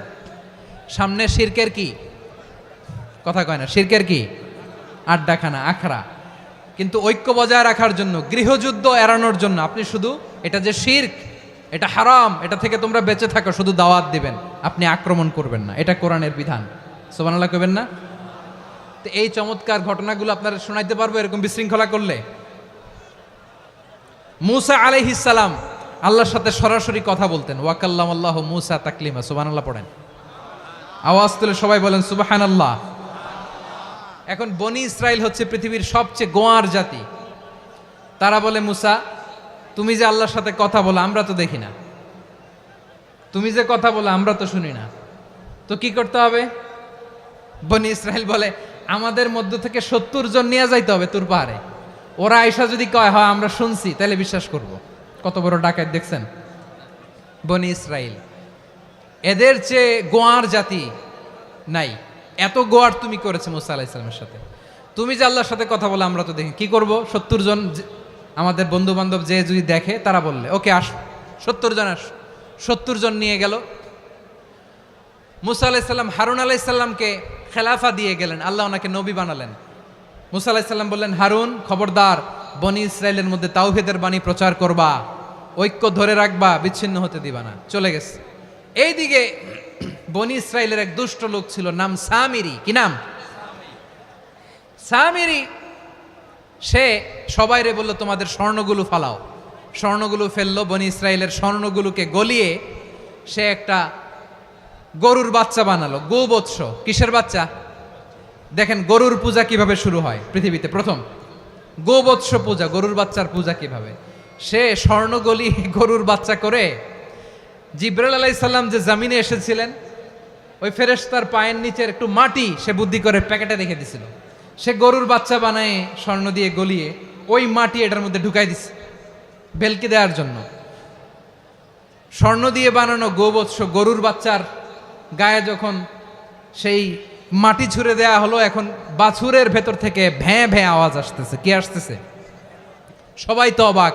সামনে শিরকের কি কথা কয় না, শিরকের কি আড্ডাখানা, আখড়া। কিন্তু ঐক্য বজায় রাখার জন্য, গৃহযুদ্ধ এড়ানোর জন্য আপনি শুধু এটা যে শিরক, এটা হারাম, এটা থেকে তোমরা বেঁচে থাকো, শুধু দাওয়াত দিবেন, আপনি আক্রমণ করবেন না। এটা কোরআনের বিধান। সুবহানাল্লাহ কইবেন না? তো এই চমৎকার ঘটনাগুলো আপনারা শোনাইতে পারবো এরকম বিশৃঙ্খলা করলে। মূসা আলাইহিস সালাম আল্লাহর সাথে সরাসরি কথা বলতেন। ওয়াকাল্লামাল্লাহু মূসা তাকলিমা। সুবহানাল্লাহ পড়েন, আওয়াজ তুলে সবাই বলেন সুবহানাল্লাহ। এখন বনি ইসরাইল হচ্ছে পৃথিবীর সবচেয়ে গোয়ার জাতি। তারা বলে, মূসা তুমি যে আল্লাহর সাথে কথা বলো আমরা তো দেখি না, তুমি যে কথা বলো আমরা তো শুনি না, তো কি করতে হবে? বনি ইসরাইল বলে, আমাদের মধ্য থেকে 70 জন নিয়ে যাইতে হবে তুর পাহাড়ে। ওরা আয়েশা যদি কয় হয় আমরা শুনছি, তাহলে বিশ্বাস করব। কত বড় ডাকাত দেখছেন বনি ইসরাইল। এদের চেয়ে গোয়ার জাতি নাই। এত গোয়ার তুমি করেছে মূসা আলাইহিস সালামের সাথে। তুমি যে আল্লাহর সাথে কথা বলে আমরা তো দেখি, কি করব? 70 জন আমাদের বন্ধু বান্ধব যে যদি দেখে, তারা বললে ওকে আস, 70 জন আস। 70 জন নিয়ে গেল। মূসা আলাইহিস সালাম হারুন আলাইহিস সালামকে খেলাফা দিয়ে গেলেন, আল্লাহ ওনাকে নবী বানালেন। মূসা আলাইহিস সালাম বললেন, হারুন খবরদার, বনি ইসরাইলের মধ্যে তাওহীদের বাণী প্রচার করবা, ঐক্য ধরে রাখবা, বিচ্ছিন্ন হতে দিবা না। চলে গেছে। এইদিকে বনি ইসরাইলের এক দুষ্ট লোক ছিল, নাম সামিরি। কি নাম? সামিরি। সে সবাইরে বলল তোমাদের স্বর্ণগুলো ফালাও। স্বর্ণগুলো ফেললো। বনি ইসরাইলের স্বর্ণগুলোকে গলিয়ে সে একটা গরুর বাচ্চা বানালো। গোবৎস। কিসের বাচ্চা? দেখেন গরুর পূজা কিভাবে শুরু হয় পৃথিবীতে প্রথম। গোবৎস পূজা, গরুর বাচ্চার পূজা কিভাবে। সে স্বর্ণ গলি গরুর বাচ্চা করে জিবরাইল আলাইহিস সালাম যে জমিনে এসেছিলেন, ওই ফেরেশতার পায়ের নিচের একটু মাটি সে বুদ্ধি করে প্যাকেটে রেখে দিছিল। সে গরুর বাচ্চা বানায় স্বর্ণ দিয়ে গলিয়ে ওই মাটি এটার মধ্যে ঢুকাই দিছে ভেলকি দেওয়ার জন্য। স্বর্ণ দিয়ে বানানো গোবৎস গরুর বাচ্চার গায়ে যখন সেই মাটি ছুঁড়ে দেয়া হলো, এখন বাছুরের ভেতর থেকে ভ্যাঁ ভ্যাঁ আওয়াজ আসতেছে। কি আসতেছে? সবাই তো অবাক।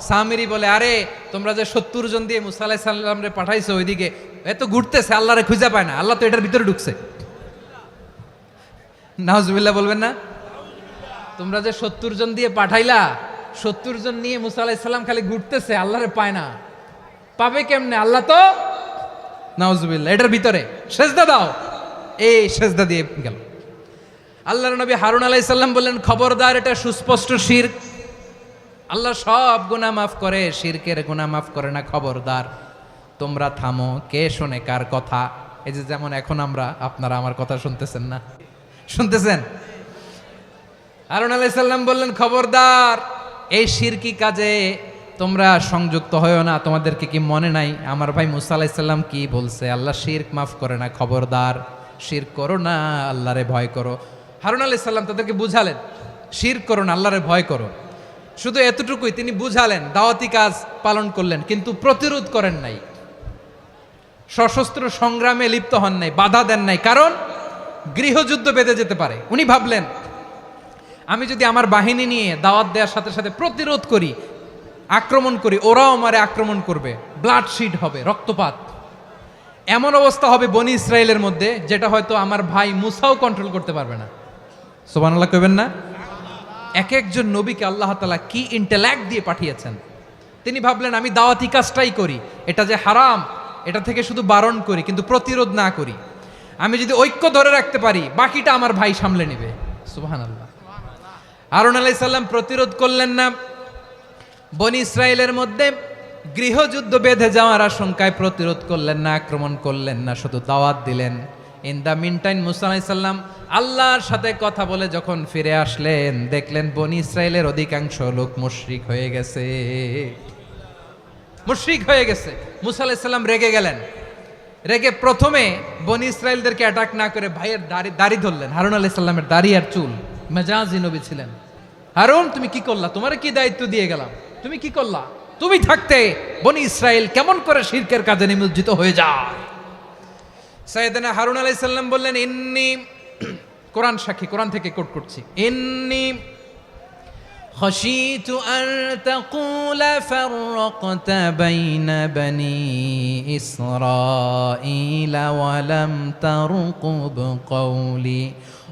সামিরি বলে, আরে তোমরা যে 70 জন দিয়ে মুসা আলাইহিস সালাম রে পাঠাইছো ওইদিকে, এত ঘুরতেছে, আল্লাহরে খুঁজে পায় না, আল্লাহ তো এটার ভিতরে ঢুকছে। নাউজুবিল্লাহ বলবেন না? তোমরা যে 70 জন দিয়ে পাঠাইলা, 70 জন নিয়ে মুসা আলাইহিস সালাম খালি ঘুরতেছে, আল্লাহরে পায় না। পাবে কেমনে? আল্লাহ তো, নাউজুবিল্লাহ, এটার ভিতরে সেজদা দাও। এই সেজদা দিয়ে গেল। আল্লাহর নবী হারুন আলাইহিস সালাম বললেন, খবরদার, এটা সুস্পষ্ট শিরক। আল্লাহ সব গুনাহ মাফ করে, শিরকের গুনাহ মাফ করে না, খবরদার তোমরা থামো। কে শোনে কার কথা? এই যে যেমন এখন আপনারা আমার কথা শুনতেছেন না? শুনতেছেন? হারুন আলাইহিস সালাম বললেন, খবরদার, এই শিরকি কাজে তোমরা সংযুক্ত হয়ো না। তোমাদেরকে কি মনে নাই আমার ভাই মুসা আলাইহিস সালাম কি বলছে? আল্লাহ শিরক মাফ করে না, খবরদার শিরক করো না, আল্লাহরে ভয় করো। হারুন আলাইহিস সালাম তাদেরকে বুঝালেন, শিরক করো না, আল্লাহরে ভয় করো। শুধু এতটুকুই তিনি বুঝালেন, দাওয়াতি কাজ পালন করলেন, কিন্তু প্রতিরোধ করেন নাই, সশস্ত্র সংগ্রামে লিপ্ত হন নাই, বাধা দেন নাই, কারণ গৃহযুদ্ধ বেঁধে যেতে পারে। উনি ভাবলেন, আমি যদি আমার বাহিনী নিয়ে দাওয়াত দেওয়ার সাথে সাথে প্রতিরোধ করি, আক্রমণ করি, ওরাও আমারে আক্রমণ করবে, ব্লাডশিড হবে, রক্তপাত, এমন অবস্থা হবে বনি ইসরায়েলের মধ্যে যেটা হয়তো আমার ভাই মুসাও কন্ট্রোল করতে পারবে না। সুবহানাল্লাহ কইবেন না? এক একজন নবীকে আল্লাহ তাআলা কি ইন্টেলেক্ট দিয়ে পাঠিয়েছেন। তিনি ভাবলেন, আমি দাওয়াতি কাজটাই করি, এটা যে হারাম এটা থেকে শুধু বারণ করি, কিন্তু প্রতিরোধ না করি। আমি যদি ঐক্য ধরে রাখতে পারি, বাকিটা আমার ভাই সামলে নেবে। সুবহানাল্লাহ। হারুন আলাইহিস সালাম প্রতিরোধ করলেন না, বনি ইসরায়েলের মধ্যে গৃহযুদ্ধ বেঁধে যাওয়ার আশঙ্কায় প্রতিরোধ করলেন না, আক্রমণ করলেন না, শুধু দাওয়াত দিলেন। ইন দ্য মিন টাইম মুসা আলাইহিস সালাম আল্লাহর সাথে কথা বলে যখন ফিরে আসলেন, দেখলেন বনি ইসরায়েলের অধিকাংশ লোক মুশরিক হয়ে গেছে, মুশরিক হয়ে গেছে। মুসা আলাইহিস সালাম রেগে গেলেন। রেগে প্রথমে বনি ইসরায়েলদেরকে অ্যাটাক না করে ভাইয়ের দাড়ি ধরলেন। হারুন আলাইহিস সালামের দাড়ি আর চুল, মেজাজি নবী ছিলেন। হারুন, তুমি কি করলা? তোমার কি দায়িত্ব দিয়ে গেলাম, তুমি কি করলা? তুমি থাকতে বনি ইসরায়েল কেমন করে শিরকের কাজে নিমজ্জিত হয়ে যায়? সাইয়েদনা হারুন আলাইহিস সালাম বললেন, ইন্নী, কোরআন সাক্ষী, কোরআন থেকে কোট করছি, ইন্নী খাশিতু আন তাকুলা ফাররাকতা বাইনা বনি ইসরাঈলা ওয়া লাম তারকুব কওলি।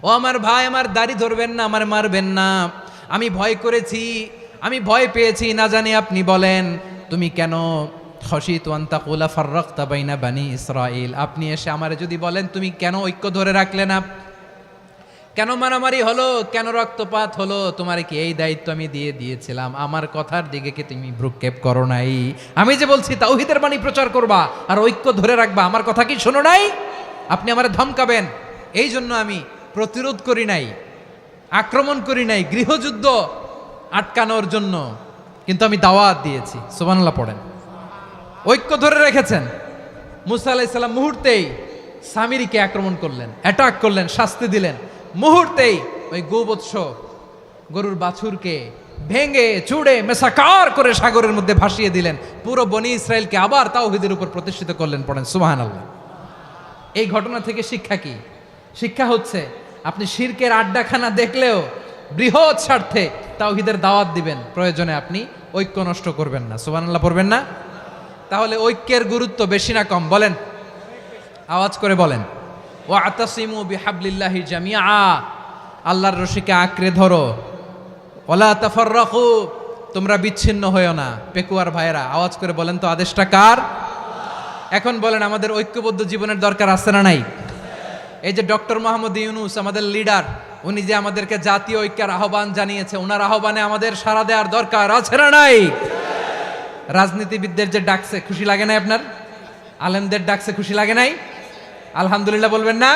ও আমার ভাই, আমার দাড়ি ধরবেন না, আমার মারবেন না। আমি ভয় করেছি, আমি ভয় পেয়েছি, না জানি আপনি বলেন তুমি কেন খাশিতু আন তাকুলা ফাররাকতা বাইনা বনি ইসরাঈল, আপনি এসে আমারে যদি বলেন তুমি কেন ঐক্য ধরে রাখলে না, কেন মারামারি হলো, কেন রক্তপাত হলো, তোমার কি এই দায়িত্ব আমি দিয়ে দিয়েছিলাম? আমার কথার দিকে কি তুমি ভ্রুক্ষেপ করো নাই? আমি যে বলছি তাওহীদের বাণী প্রচার করবা আর ঐক্য ধরে রাখবা, আমার কথা কি শোনো নাই? আপনি আমারে ধমকাবেন, এই জন্য আমি প্রতিরোধ করি নাই, আক্রমণ করি নাই, গৃহযুদ্ধ আটকানোর জন্য, কিন্তু আমি দাওয়াত দিয়েছি। সুবহানাল্লাহ পড়েন। ঐক্য ধরে রেখেছেন। মুসা আলাইহিস সালাম মুহূর্তেই সামিরিকে আক্রমণ করলেন, অ্যাটাক করলেন, শাস্তি দিলেন। মুহূর্তেই ওই গোবৎস গরুর বাছুরকে ভেঙে চুড়ে মেসাকার করে সাগরের মধ্যে ভাসিয়ে দিলেন। পুরো বনি ইসরায়েলকে আবার তাওহীদের উপর প্রতিষ্ঠিত করলেন। পড়েন সুবহানাল্লাহ। এই ঘটনা থেকে শিক্ষা কি? শিক্ষা হচ্ছে, আপনি শিরকের আড্ডাখানা দেখলেও বৃহৎ স্বার্থে তাওহীদের দাওয়াত দিবেন, প্রয়োজনে আপনি ঐক্য নষ্ট করবেন না। সুবহানাল্লাহ পড়বেন না? তাহলে ঐক্যের গুরুত্ব বেশি না কম? বলেন, আওয়াজ করে বলেন। ওয়াতাসিমু বিহাবলিল্লাহি জামিআ, আল্লাহর রশিকে আঁকড়ে ধরো। ওয়ালা তাফাররাকু, তোমরা বিচ্ছিন্ন হয়ো না। পেকুয়ার ভাইয়েরা আওয়াজ করে বলেন তো, আদেশটা কার? এখন বলেন, আমাদের ঐক্যবদ্ধ জীবনের দরকার আছে না নাই? এই যে ডক্টর মোহাম্মদ ইউনূস আমাদের লিডার, উনি যে আমাদেরকে জাতীয় ঐক্যের আহ্বান জানিয়েছে, ওনার আহ্বানে আমাদের সাড়া দেওয়ার দরকার আছে না নাই? রাজনীতিবিদদের যে ডাকছে, খুশি লাগে নাই আপনার? আলেমদের ডাকছে, খুশি লাগে নাই? আলহামদুলিল্লাহ বলবেন না?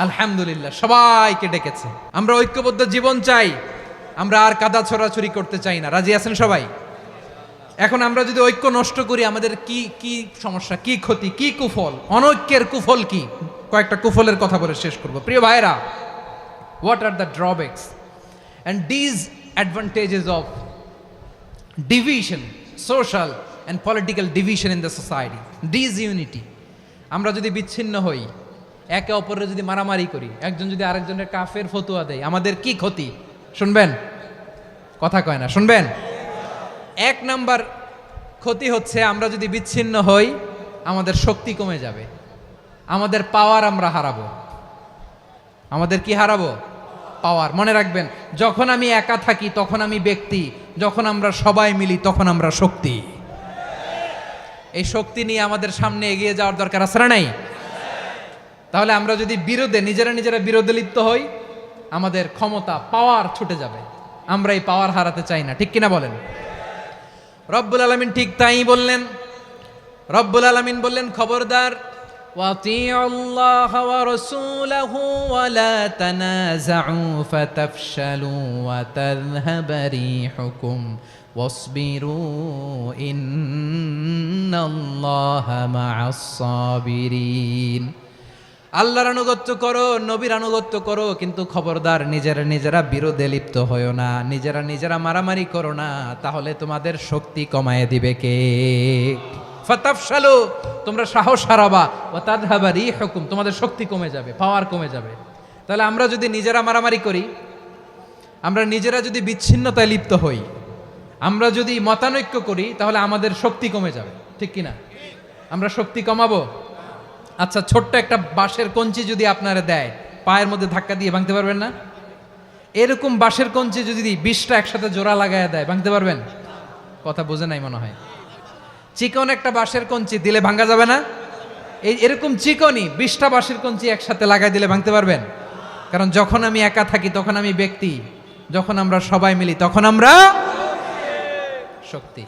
আলহামদুলিল্লাহ, সবাইকে ডেকেছে। আমরা ঐক্যবদ্ধ জীবন চাই, আমরা আর কাদা ছড়াছড়ি করতে চাই না। রাজি আছেন সবাই? এখন আমরা যদি ঐক্য নষ্ট করি, আমাদের কি কি সমস্যা, কি ক্ষতি, কি কুফল? অনৈক্যের কুফল কি? কয়েকটা কুফলের কথা বলে শেষ করব। প্রিয় ভাইরা, what are the drawbacks and disadvantages of division, social and political division in the society? Disunity. আমরা যদি বিচ্ছিন্ন হই, একে অপরের যদি মারামারি করি, একজন যদি আরেকজনের কাফের ফতোয়া দেয়, আমাদের কি ক্ষতি? শুনবেন? কথা কয় না, শুনবেন? এক নাম্বার ক্ষতি হচ্ছে আমরা যদি বিচ্ছিন্ন হই আমাদের শক্তি কমে যাবে, আমাদের পাওয়ার আমরা হারাবো। আমাদের কি হারাবো? পাওয়ার। মনে রাখবেন, যখন আমি একা থাকি তখন আমি ব্যক্তি, যখন আমরা সবাই মিলি তখন আমরা শক্তি। এই শক্তি নিয়ে আমাদের সামনে এগিয়ে যাওয়ার দরকার আছে না নাই? তাহলে আমরা যদি নিজেরা বিরোধে লিপ্ত হই আমাদের ক্ষমতা, পাওয়ার ছুটে যাবে। আমরা এই পাওয়ার হারাতে চাই না, ঠিক কিনা বলেন? রব্বুল আলামিন ঠিক তাই বললেন। রব্বুল আলামিন বললেন, খবরদার, ওয়াতিউল্লাহ ওয়া রাসূলাহু ওয়া লা তানাযাউ ফাতাফশালু ওয়া তাযহাবা রিহুকুম ওয়াসবিরু ইন্নাল্লাহা মা'আস সাবিরিন। আল্লাহর আনুগত্য করো, নবীর আনুগত্য করো, কিন্তু খবরদার নিজেরা বিরোধে লিপ্ত হয়ো না, নিজেরা মারামারি করো না, তাহলে তোমাদের শক্তি কমায় দিবে কে? ফাতাফশালু, তোমরা সাহস হারাবা, ওয়া তাযহাবা রিহুকুম, তোমাদের শক্তি কমে যাবে, পাওয়ার কমে যাবে। তাহলে আমরা যদি নিজেরা মারামারি করি, আমরা নিজেরা যদি বিচ্ছিন্নতায় লিপ্ত হই, আমরা যদি মতানৈক্য করি, তাহলে আমাদের শক্তি কমে যাবে, ঠিক কিনা? আমরা শক্তি কমাবো। আচ্ছা, ছোট্ট একটা বাঁশের কঞ্চি যদি আপনারা দেয়, পায়ের মধ্যে ধাক্কা দিয়ে ভাঙতে পারবেন না? এরকম বাঁশের কঞ্চি যদি 20টা একসাথে জোড়া লাগায় দেয়, ভাঙতে পারবেন? কথা বোঝে নাই মনে হয়। চিকন একটা বাঁশের কঞ্চি দিলে ভাঙা যাবে না? এরকম চিকনই 20টা বাঁশের কঞ্চি একসাথে লাগাই দিলে ভাঙতে পারবেন? কারণ যখন আমি একা থাকি তখন আমি ব্যক্তি, যখন আমরা সবাই মিলি তখন আমরা শক্তি।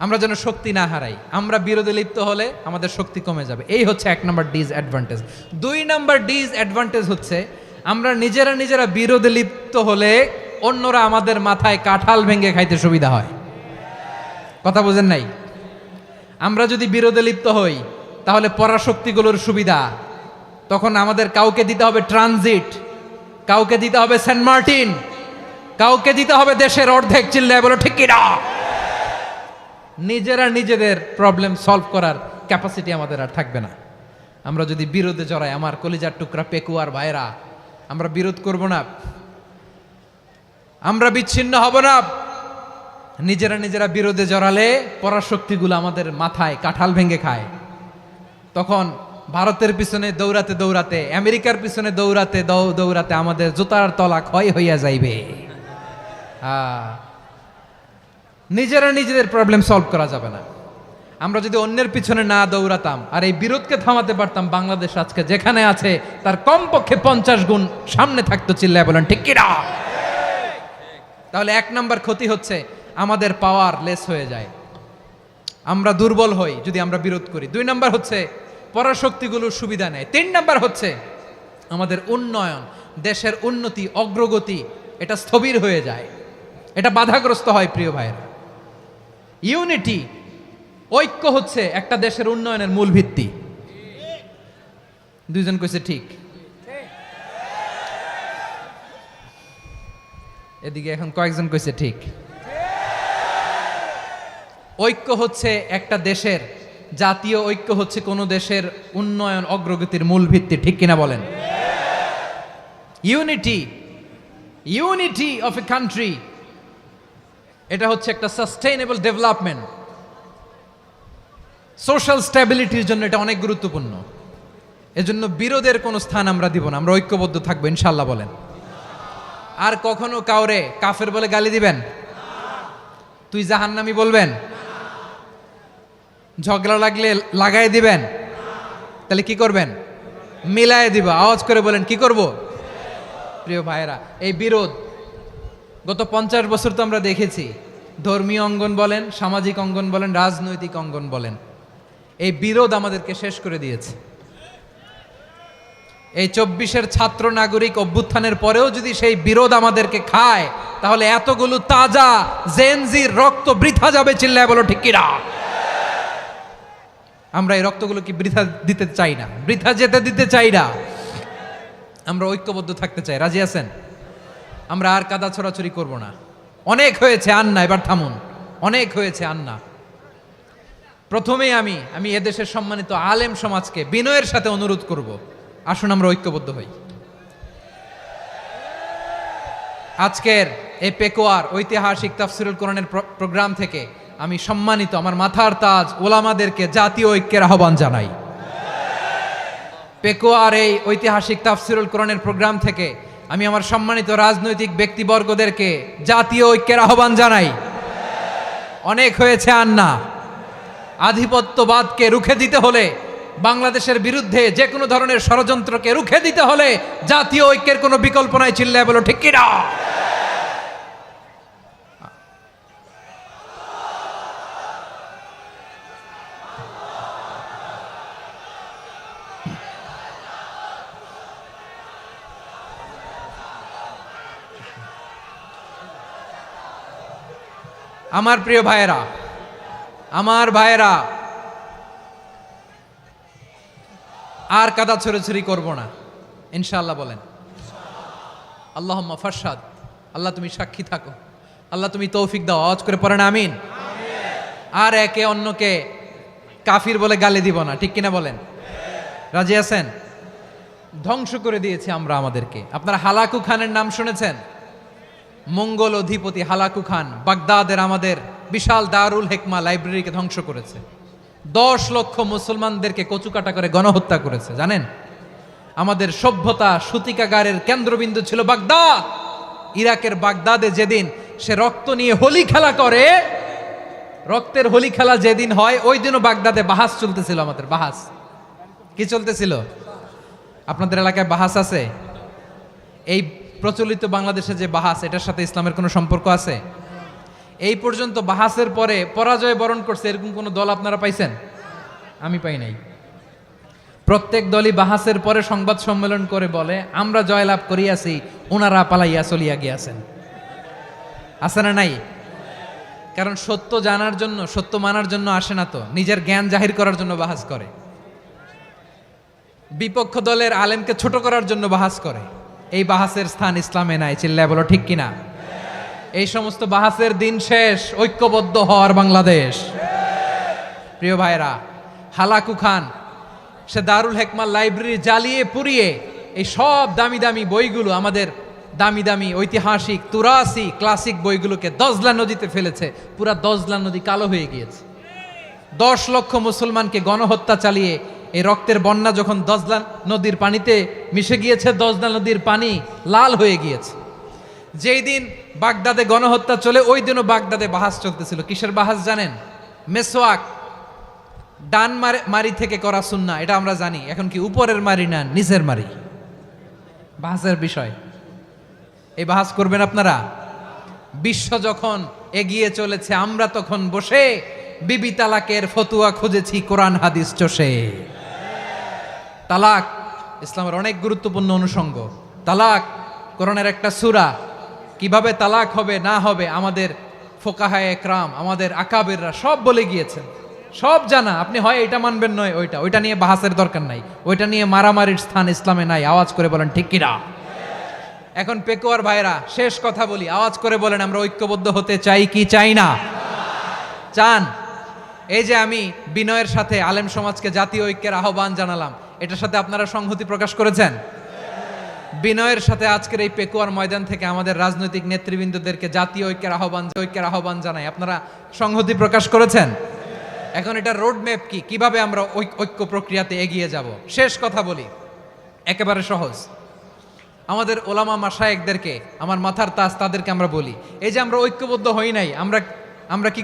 আমরা যেন শক্তি না হারাই। আমরা বিরোধে লিপ্ত হলে আমাদের শক্তি কমে যাবে। এই হচ্ছে 1 নম্বর ডিসঅ্যাডভান্টেজ। 2 নম্বর ডিসঅ্যাডভান্টেজ হচ্ছে আমরা নিজেরা বিরোধে লিপ্ত হলে অন্যরা আমাদের মাথায় কাঁঠাল ভেঙে খাইতে সুবিধা হয়। কথা বোঝেন নাই? আমরা যদি বিরোধে লিপ্ত হই তাহলে পরাশক্তিগুলোর সুবিধা, তখন আমাদের কাউকে দিতে হবে ট্রানজিট, কাউকে দিতে হবে সেন্ট মার্টিন, কাউকে দিতে হবে দেশের অর্ধেক। চিল্লায় বলো ঠিক কিনা? নিজেদের প্রবলেম সলভ করার ক্যাপাসিটি আমাদের আর থাকবে না। আমরা যদি বিরোধে জড়াই, আমার কলিজার টুকরা পেকুয়ার ভাইরা, আমরা বিরোধ করব না, আমরা বিচ্ছিন্ন হব না। নিজেরা বিরোধে জড়ালে পরাশক্তিগুলো আমাদের মাথায় কাঁঠাল ভেঙে খায়। তখন ভারতের পিছনে দৌড়াতে, আমেরিকার পিছনে দৌড়াতে আমাদের জুতার তলা ক্ষয় হইয়া যাইবে। নিজেদের প্রবলেম সলভ করা যাবে না। আমরা যদি অন্যের পিছনে না দৌড়াতাম আর এই বিরোধকে থামাতে পারতাম, বাংলাদেশ আজকে যেখানে আছে তার কমপক্ষে 50 গুণ সামনে থাকতো। চিল্লায় বলেন ঠিক কিনা? তাহলে 1 নাম্বার ক্ষতি হচ্ছে আমাদের পাওয়ার লেস হয়ে যায়, আমরা দুর্বল হই যদি আমরা বিরোধ করি। 2 নাম্বার হচ্ছে পরাশক্তিগুলোর সুবিধা নেয়। 3 নাম্বার হচ্ছে আমাদের উন্নয়ন, দেশের উন্নতি, অগ্রগতি, এটা স্থবির হয়ে যায়, এটা বাধাগ্রস্ত হয়। প্রিয় ভাইয়েরা, ইউনিটি, ঐক্য হচ্ছে একটা দেশের উন্নয়নের মূল ভিত্তি। 2 জন কইছে ঠিক। এদিকে এখন কয়েকজন কইছে ঠিক। ঐক্য হচ্ছে একটা দেশের, জাতীয় ঐক্য হচ্ছে কোন দেশের উন্নয়ন, অগ্রগতির মূল ভিত্তি, ঠিক কিনা বলেন? ইউনিটি অফ এ কান্ট্রি, এটা হচ্ছে একটা সাস্টেইনেবল ডেভেলপমেন্ট, সোশ্যাল স্ট্যাবিলিটির জন্য এটা অনেক গুরুত্বপূর্ণ। এজন্য বিরোধের কোনো স্থান আমরা দিব না, আমরা ঐক্যবদ্ধ থাকবো ইনশাআল্লাহ বলেন। আর কখনো কাউরে কাফের বলে গালি দিবেন? তুই জাহান্নামী বলবেন? ঝগড়া লাগলে লাগাই দিবেন? তাহলে কি করবেন? মিলায় দিব। আওয়াজ করে বলেন কি করব? প্রিয় ভাইয়েরা, এই বিরোধ গত 50 বছর তো আমরা দেখেছি, ধর্মীয় অঙ্গন বলেন, সামাজিক অঙ্গন বলেন, রাজনৈতিক অঙ্গন বলেন, এই বিরোধ আমাদেরকে শেষ করে দিয়েছে। এই 24-এর ছাত্র নাগরিক অভ্যুত্থানের পরেও যদি সেই বিরোধ আমাদেরকে খায়, তাহলে এতগুলো তাজা জেনজির রক্ত বৃথা যাবে। চিল্লায় বলো ঠিক কিনা? আমরা এই রক্তগুলো কি বৃথা দিতে চাই না, বৃথা যেতে দিতে চাই না। আমরা ঐক্যবদ্ধ থাকতে চাই। রাজি আছেন? আমরা আর কাদা ছড়াছড়ি করব না। অনেক হয়েছে আন্না, এবার থামুন। অনেক হয়েছে আন্না। প্রথমেই আমি এদেশের সম্মানিত আলেম সমাজকে বিনয়ের সাথে অনুরোধ করব, আসুন আমরা ঐক্যবদ্ধ হই। আজকের এই পেকুয়ার ঐতিহাসিক তাফসিরুল কোরআনের প্রোগ্রাম থেকে আমি সম্মানিত আমার মাথার তাজ ওলামাদেরকে জাতীয় ঐক্যের আহ্বান জানাই। পেকুয়ার এই ঐতিহাসিক তাফসিরুল কোরআনের প্রোগ্রাম থেকে আমি আমার সম্মানিত রাজনৈতিক ব্যক্তিবর্গদেরকে জাতীয় ঐক্যের আহ্বান জানাই। অনেক হয়েছে আর না। আধিপত্যবাদকে রুখে দিতে হলে, বাংলাদেশের বিরুদ্ধে যে কোনো ধরনের ষড়যন্ত্রকে রুখে দিতে হলে জাতীয় ঐক্যের কোনো বিকল্প নাই। চিল্লায় বলো ঠিক কিনা? আমার প্রিয় ভাইয়েরা, আমার ভাইয়েরা, আর কাদা ছড়াছড়ি করব না ইনশাআল্লাহ। বলেন আল্লাহুম্মা ফারশাদ। আল্লাহ তুমি সাক্ষী থাকো, আল্লাহ তুমি তৌফিক দাও। আওয়াজ করে পড়েন আমিন। আর একে অন্যকে কাফির বলে গালি দিব না, ঠিক কিনা বলেন? রাজি আছেন? ধ্বংস করে দিয়েছি আমরা আমাদেরকে। আপনারা হালাকু খানের নাম শুনেছেন? মঙ্গল অধিপতি হালাকু খান বাগদাদের আমাদের বিশাল দারুল হিকমা লাইব্রেরিকে ধ্বংস করেছে। 10 লক্ষ মুসলমানদেরকে কচুকাটা করে গণহত্যা করেছে। জানেন, আমাদের সভ্যতা সূতিকাগারের কেন্দ্রবিন্দু ছিল বাগদাদ। ইরাকের বাগদাদে যেদিন সে রক্ত নিয়ে হোলি খেলা করে, রক্তের হোলি খেলা যেদিন হয় ওই দিনও বাগদাদে বাহাস চলতেছিল। আমাদের বাহাস কি চলতেছিল? আপনাদের এলাকায় বাহাস আছে? এই প্রচলিত বাংলাদেশে যে বাহাস, এটার সাথে ইসলামের কোনো সম্পর্ক আছে? এই পর্যন্ত বাহাসের পরে পরাজয় বরণ করছে এরকম কোন দল আপনারা পাইছেন? আমি পাই নাই। প্রত্যেক দলই বাহাসের পরে সংবাদ সম্মেলন করে বলে আমরা জয়লাভ করিয়াছি, ওনারা পালাইয়া চলিয়া গিয়াছেন। আছে না নাই? কারণ সত্য জানার জন্য, সত্য মানার জন্য আসে না তো, নিজের জ্ঞান জাহির করার জন্য বাহাস করে। বিপক্ষ দলের আলেমকে ছোট করার জন্য বাহাস করে। এই বাহাসের স্থান ইসলামে নাই। চিল্লায় বলো ঠিক কিনা? এই সমস্ত বাহাসের দিন শেষ। ঐক্যবদ্ধ হওয়ার বাংলাদেশ। প্রিয় ভাইরা, হালাকু খান সে দারুল হিকমা লাইব্রেরি জ্বালিয়ে পুড়িয়ে এই সব দামি দামি বইগুলো, আমাদের দামি দামি ঐতিহাসিক তুরাসি ক্লাসিক বইগুলোকে দজলা নদীতে ফেলেছে। পুরা দজলা নদী কালো হয়ে গিয়েছে। 10 লক্ষ মুসলমানকে গণহত্যা চালিয়ে এই রক্তের বন্যা যখন দজলা নদীর পানিতে মিশে গিয়েছে, দজলা নদীর পানি লাল হয়ে গিয়েছে। যেই দিন বাগদাদে গণহত্যা চলে ওই দিনও বাগদাদে বাহাস চলতেছিল। কিসের বাহাস জানেন? মেসওয়াক, ডান মারি থেকে করা সুন্নাহ, এটা আমরা জানি। এখন কি উপরের মারি না নিচের মারি? বাহাসের বিষয়। এই বাহাস করবেন আপনারা? বিশ্ব যখন এগিয়ে চলেছে, আমরা তখন বসে বিবি তালাকের ফতুয়া খুঁজেছি কোরআন হাদিস চষে। তালাক ইসলামের অনেক গুরুত্বপূর্ণ অনুষঙ্গ। তালাক কোরআনের একটা সূরা। কিভাবে তালাক হবে না হবে আমাদের ফোকাহায়ে একরাম, আমাদের আকাবেররা সব বলে গিয়েছেন, সব জানা। আপনি হয় এটা মানবেন নয় ওইটা নিয়ে বাহাসের দরকার নাই, ওইটা নিয়ে মারামারির স্থান ইসলামে নাই। আওয়াজ করে বলেন ঠিক কিনা? এখন পেকুয়ার ভাইরা, শেষ কথা বলি, আওয়াজ করে বলেন আমরা ঐক্যবদ্ধ হতে চাই কি চাই না? চান? এই যে আমি বিনয়ের সাথে আলেম সমাজকে জাতীয় ঐক্যের আহ্বান জানালাম, এটার সাথে আপনারা সংহতি প্রকাশ করেছেন? বিনয়ের সাথে আজকের এই পেকুয়ার ময়দান থেকে আমাদের রাজনৈতিক নেতৃবৃন্দদেরকে জাতীয় ঐক্যের আহ্বান জানাই, আপনারা সংহতি প্রকাশ করেছেন? এখন এটা রোড ম্যাপ কি, কিভাবে আমরা ঐক্য প্রক্রিয়াতে এগিয়ে যাব? শেষ কথা বলি, একেবারে সহজ। আমাদের ওলামা মাশায়েখদেরকে, আমার মাথার তাজ তাদেরকে আমরা বলি, এই যে আমরা ঐক্যবদ্ধ হই নাই, আমরা কি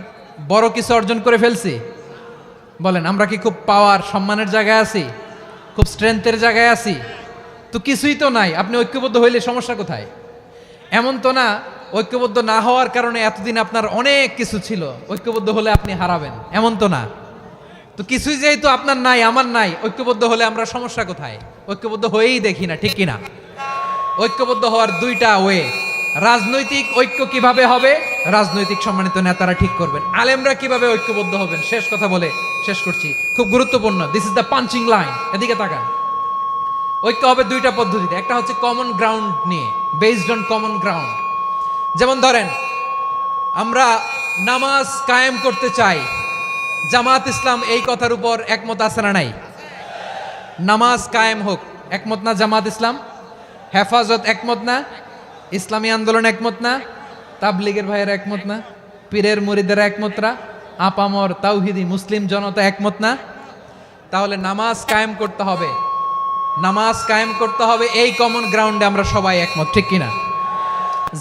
বড় কিছু অর্জন করে ফেলছি? বলেন, আমরা কি খুব পাওয়ার সম্মানের জায়গায় আছি? খুব স্ট্রেংথের জায়গায় আছি? তো কিছুই তো নাই। আপনি ঐক্যবদ্ধ হইলে সমস্যা কোথায়? এমন তো না ঐক্যবদ্ধ না হওয়ার কারণে এতদিন আপনার অনেক কিছু ছিল, ঐক্যবদ্ধ হলে আপনি হারাবেন, এমন তো না। তো কিছুই যেহেতু আপনার নাই, আমার নাই, ঐক্যবদ্ধ হলে আমরা সমস্যা কোথায়? ঐক্যবদ্ধ হয়েই দেখি না, ঠিক কিনা? ঐক্যবদ্ধ হওয়ার দুইটা ওয়ে। রাজনৈতিক ঐক্য কিভাবে হবে? রাজনৈতিক সম্মানিত নেতারা ঠিক করবেন। আলেমরা কিভাবে ঐক্যবদ্ধ হবেন? শেষ কথা বলে শেষ করছি, খুব গুরুত্বপূর্ণ। This is the punching line. এদিকে তাকান। ঐক্য হবে দুইটা পদ্ধতিতে। একটা হচ্ছে কমন গ্রাউন্ড নিয়ে, বেসড অন কমন গ্রাউন্ড। যেমন ধরেন, আমরা নামাজ কায়েম করতে চাই, জামাত ইসলাম এই কথার উপর একমত আছে না নাই? নামাজ কায়েম হোক, একমত না জামাত ইসলাম? হেফাজত একমত না? ইসলামী আন্দোলন একমত না? তাবলিগের ভাইয়েরা একমত না? পীরের মুরিদেরা একমত না? আপামর তাওহিদি মুসলিম জনতা একমত না? তাহলে নামাজ কায়েম করতে হবে, নামাজ কায়েম করতে হবে এই কমন গ্রাউন্ডে আমরা সবাই একমত, ঠিক কিনা?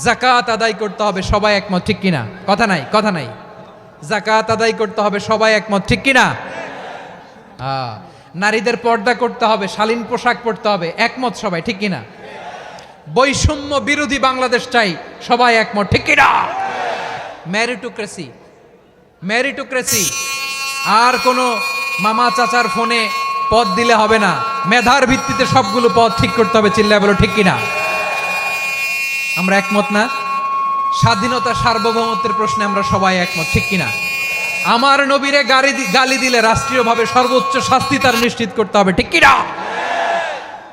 যাকাত আদায় করতে হবে, সবাই একমত, ঠিক কিনা? কথা নাই, কথা নাই। যাকাত আদায় করতে হবে, সবাই একমত, ঠিক কিনা? নারীদের পর্দা করতে হবে, শালীন পোশাক পরতে হবে, একমত সবাই, ঠিক কিনা? বৈষম্য বিরোধী বাংলাদেশ চাই, সবাই একমত, ঠিক কিনা? মেরিটোক্রেসি, মেরিটোক্রেসি, আর কোনো মামা চাচার ফোনে পদ দিলে হবে না, মেধার ভিত্তিতে সবগুলো পদ ঠিক করতে হবে, চিল্লায় বলো ঠিক কিনা? আমরা একমত না? স্বাধীনতা সার্বভৌমত্বের প্রশ্নে আমরা সবাই একমত, ঠিক কিনা? আমার নবীরে গালি দিলে রাষ্ট্রীয়ভাবে সর্বোচ্চ শাস্তি তার নিশ্চিত করতে হবে, ঠিক কিনা?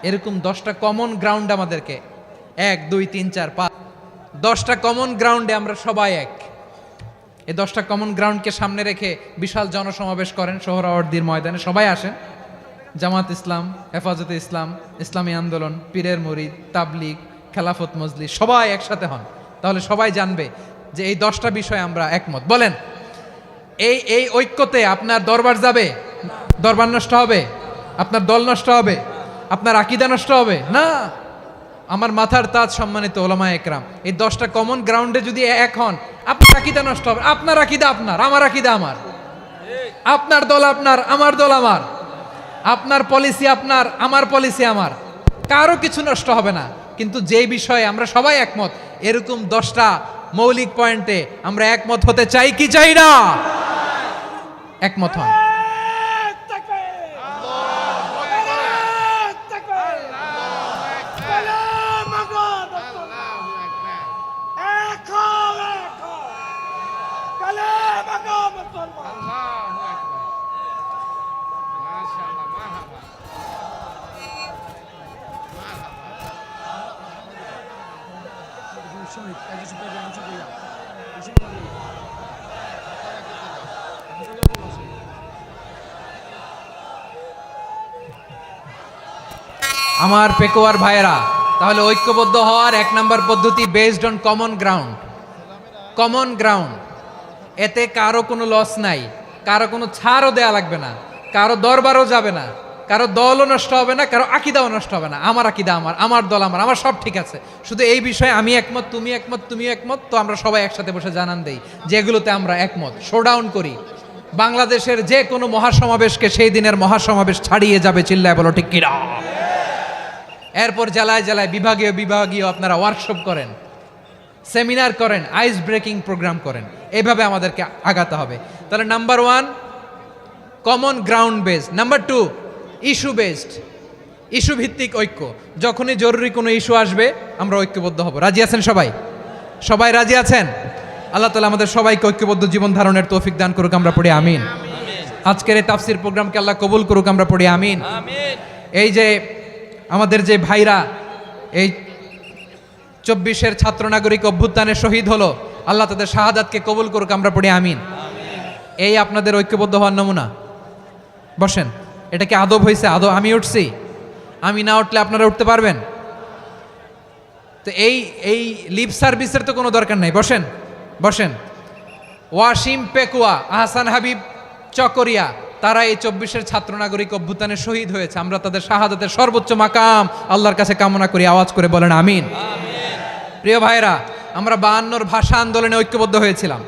এরকম 10টা কমন গ্রাউন্ড আমাদেরকে, 1 2 3 4 5, 10টা কমন গ্রাউন্ডে আমরা সবাই এক। এই 10টা কমন গ্রাউন্ডকে সামনে রেখে বিশাল জনসমাবেশ করেন সোহরাওয়ার্দীর ময়দানে, সবাই আসেন। জামাত ইসলাম, হেফাজতে ইসলাম, ইসলামী আন্দোলন, পীরের মুরিদ, তাবলিগ, খেলাফত মজলিস, সবাই একসাথে হন, তাহলে সবাই জানবে যে এই 10টা বিষয়ে আমরা একমত। বলেন, এই ঐক্যতে আপনার দরবার যাবে? দরবার নষ্ট হবে? আপনার দল নষ্ট হবে? আপনার আকীদা নষ্ট হবে না? আমার মাথার তাজ সম্মানিত ওলামা একরাম, এই 10টা কমন গ্রাউন্ডে যদি এক হন, আপনার আকীদা নষ্ট হবে? আপনার আকীদা আপনার, আমার আকীদা আমার, আপনার দল আপনার, আমার দল আমার, আপনার পলিসি আপনার, আমার পলিসি আমার, কারো কিছু নষ্ট হবে না। কিন্তু যে বিষয়ে আমরা সবাই একমত, এরকম 10টা মৌলিক পয়েন্টে আমরা একমত হতে চাই কি চাই না? একমত হন। আমার পেকোয়ার ভাইয়েরা, তাহলে ঐক্যবদ্ধ হওয়ার 1 নম্বর পদ্ধতি based on common ground. Common ground, এতে কারো কোনো লস নাই, কারো কোনো ছাড়ও দেয়া লাগবে না, কারো দরবারও যাবে না, কারো দলও নষ্ট হবে না, কারো আকীদাও নষ্ট হবে না। আমার আকীদা আমার, আমার দল আমার, আমার সব ঠিক আছে, শুধু এই বিষয়ে আমি একমত, তুমি একমত, তুমিও একমত, তো আমরা সবাই একসাথে বসে জানান দেই যে এগুলোতে আমরা একমত, শোডাউন করি। বাংলাদেশের যে কোনো মহাসমাবেশকে সেই দিনের মহাসমাবেশ ছাড়িয়ে যাবে, চিল্লায় বলো ঠিক কিনা? এরপর জেলায় জেলায় বিভাগীয় বিভাগীয় আপনারা ওয়ার্কশপ করেন, সেমিনার করেন, আইস ব্রেকিং প্রোগ্রাম করেন, এইভাবে আমাদেরকে আগাতে হবে। তাহলে number 1 common ground based, number 2 issue based, issue ভিত্তিক ঐক্য। যখনই জরুরি কোনো ইস্যু আসবে আমরা ঐক্যবদ্ধ হব। রাজি আছেন সবাই? সবাই রাজি আছেন? আল্লাহ তাআলা আমাদের সবাইকে ঐক্যবদ্ধ জীবন ধারণের তৌফিক দান করুক, আমরা পড়ি আমিন। আজকের এই তাফসীর প্রোগ্রামকে আল্লাহ কবুল করুক, আমরা পড়ি আমিন। এই যে আমাদের যে ভাইরা এই 24-এর ছাত্র নাগরিক অভ্যুত্থানে শহীদ হলো, আল্লাহ তাদের শাহাদাতকে কবুল করুক, আমরা পড়ি আমিন। এই আপনাদের ঐক্যবদ্ধ হওয়ার নমুনা। বসেন, এটা কি আদব হয়েছে? আদব? আমি উঠছি, আমি না উঠলে আপনারা উঠতে পারবেন? তো এই লিপ সার্ভিসের তো কোনো দরকার নাই। বসেন, বসেন। ওয়াসিম পেকুয়া, আহসান হাবিব চকরিয়া, তারা এই 24-এর ছাত্র নাগরিক অভ্যুত্থানে শহীদ হয়েছে। আমরা তাদের শাহাদাতের সর্বোচ্চ মাকাম আল্লাহর কাছে কামনা করি, আওয়াজ করে বলেন আমিন। প্রিয় ভাইরা, আমরা 52-র ভাষা আন্দোলনে ঐক্যবদ্ধ হয়েছিলাম,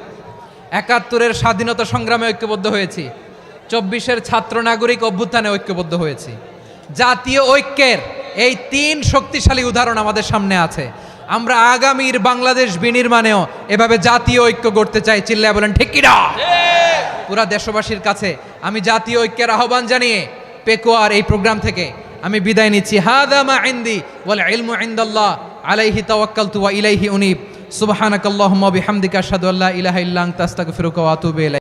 71-এর স্বাধীনতা সংগ্রামে ঐক্যবদ্ধ হয়েছি, 24-এর ছাত্র নাগরিক অভ্যুত্থানে ঐক্যবদ্ধ হয়েছি। জাতীয় ঐক্যের এই 3 শক্তিশালী উদাহরণ আমাদের সামনে আছে। আমরা আগামীর বাংলাদেশ বিনির্মাণেও এভাবে জাতীয় ঐক্য গড়তে চাই, চিল্লায় বলেন ঠিক কিনা? পুরা দেশবাসীর কাছে আমি জাতীয় ঐক্যের আহ্বান জানিয়ে পেকুয়ার এই প্রোগ্রাম থেকে আমি বিদায় নিচ্ছি। হাদা মা ইনদি ওয়াল ইলমু ইনদাল্লাহ আলাইহি তাওয়াক্কালতু ওয়া ইলাইহি উনীব। সুবহানাকাল্লাহুম্মা বিহামদিকা আশহাদু আল্লা ইলাহা ইল্লা আনতা আস্তাগফিরুকা ওয়া আতুবু ইলাইক।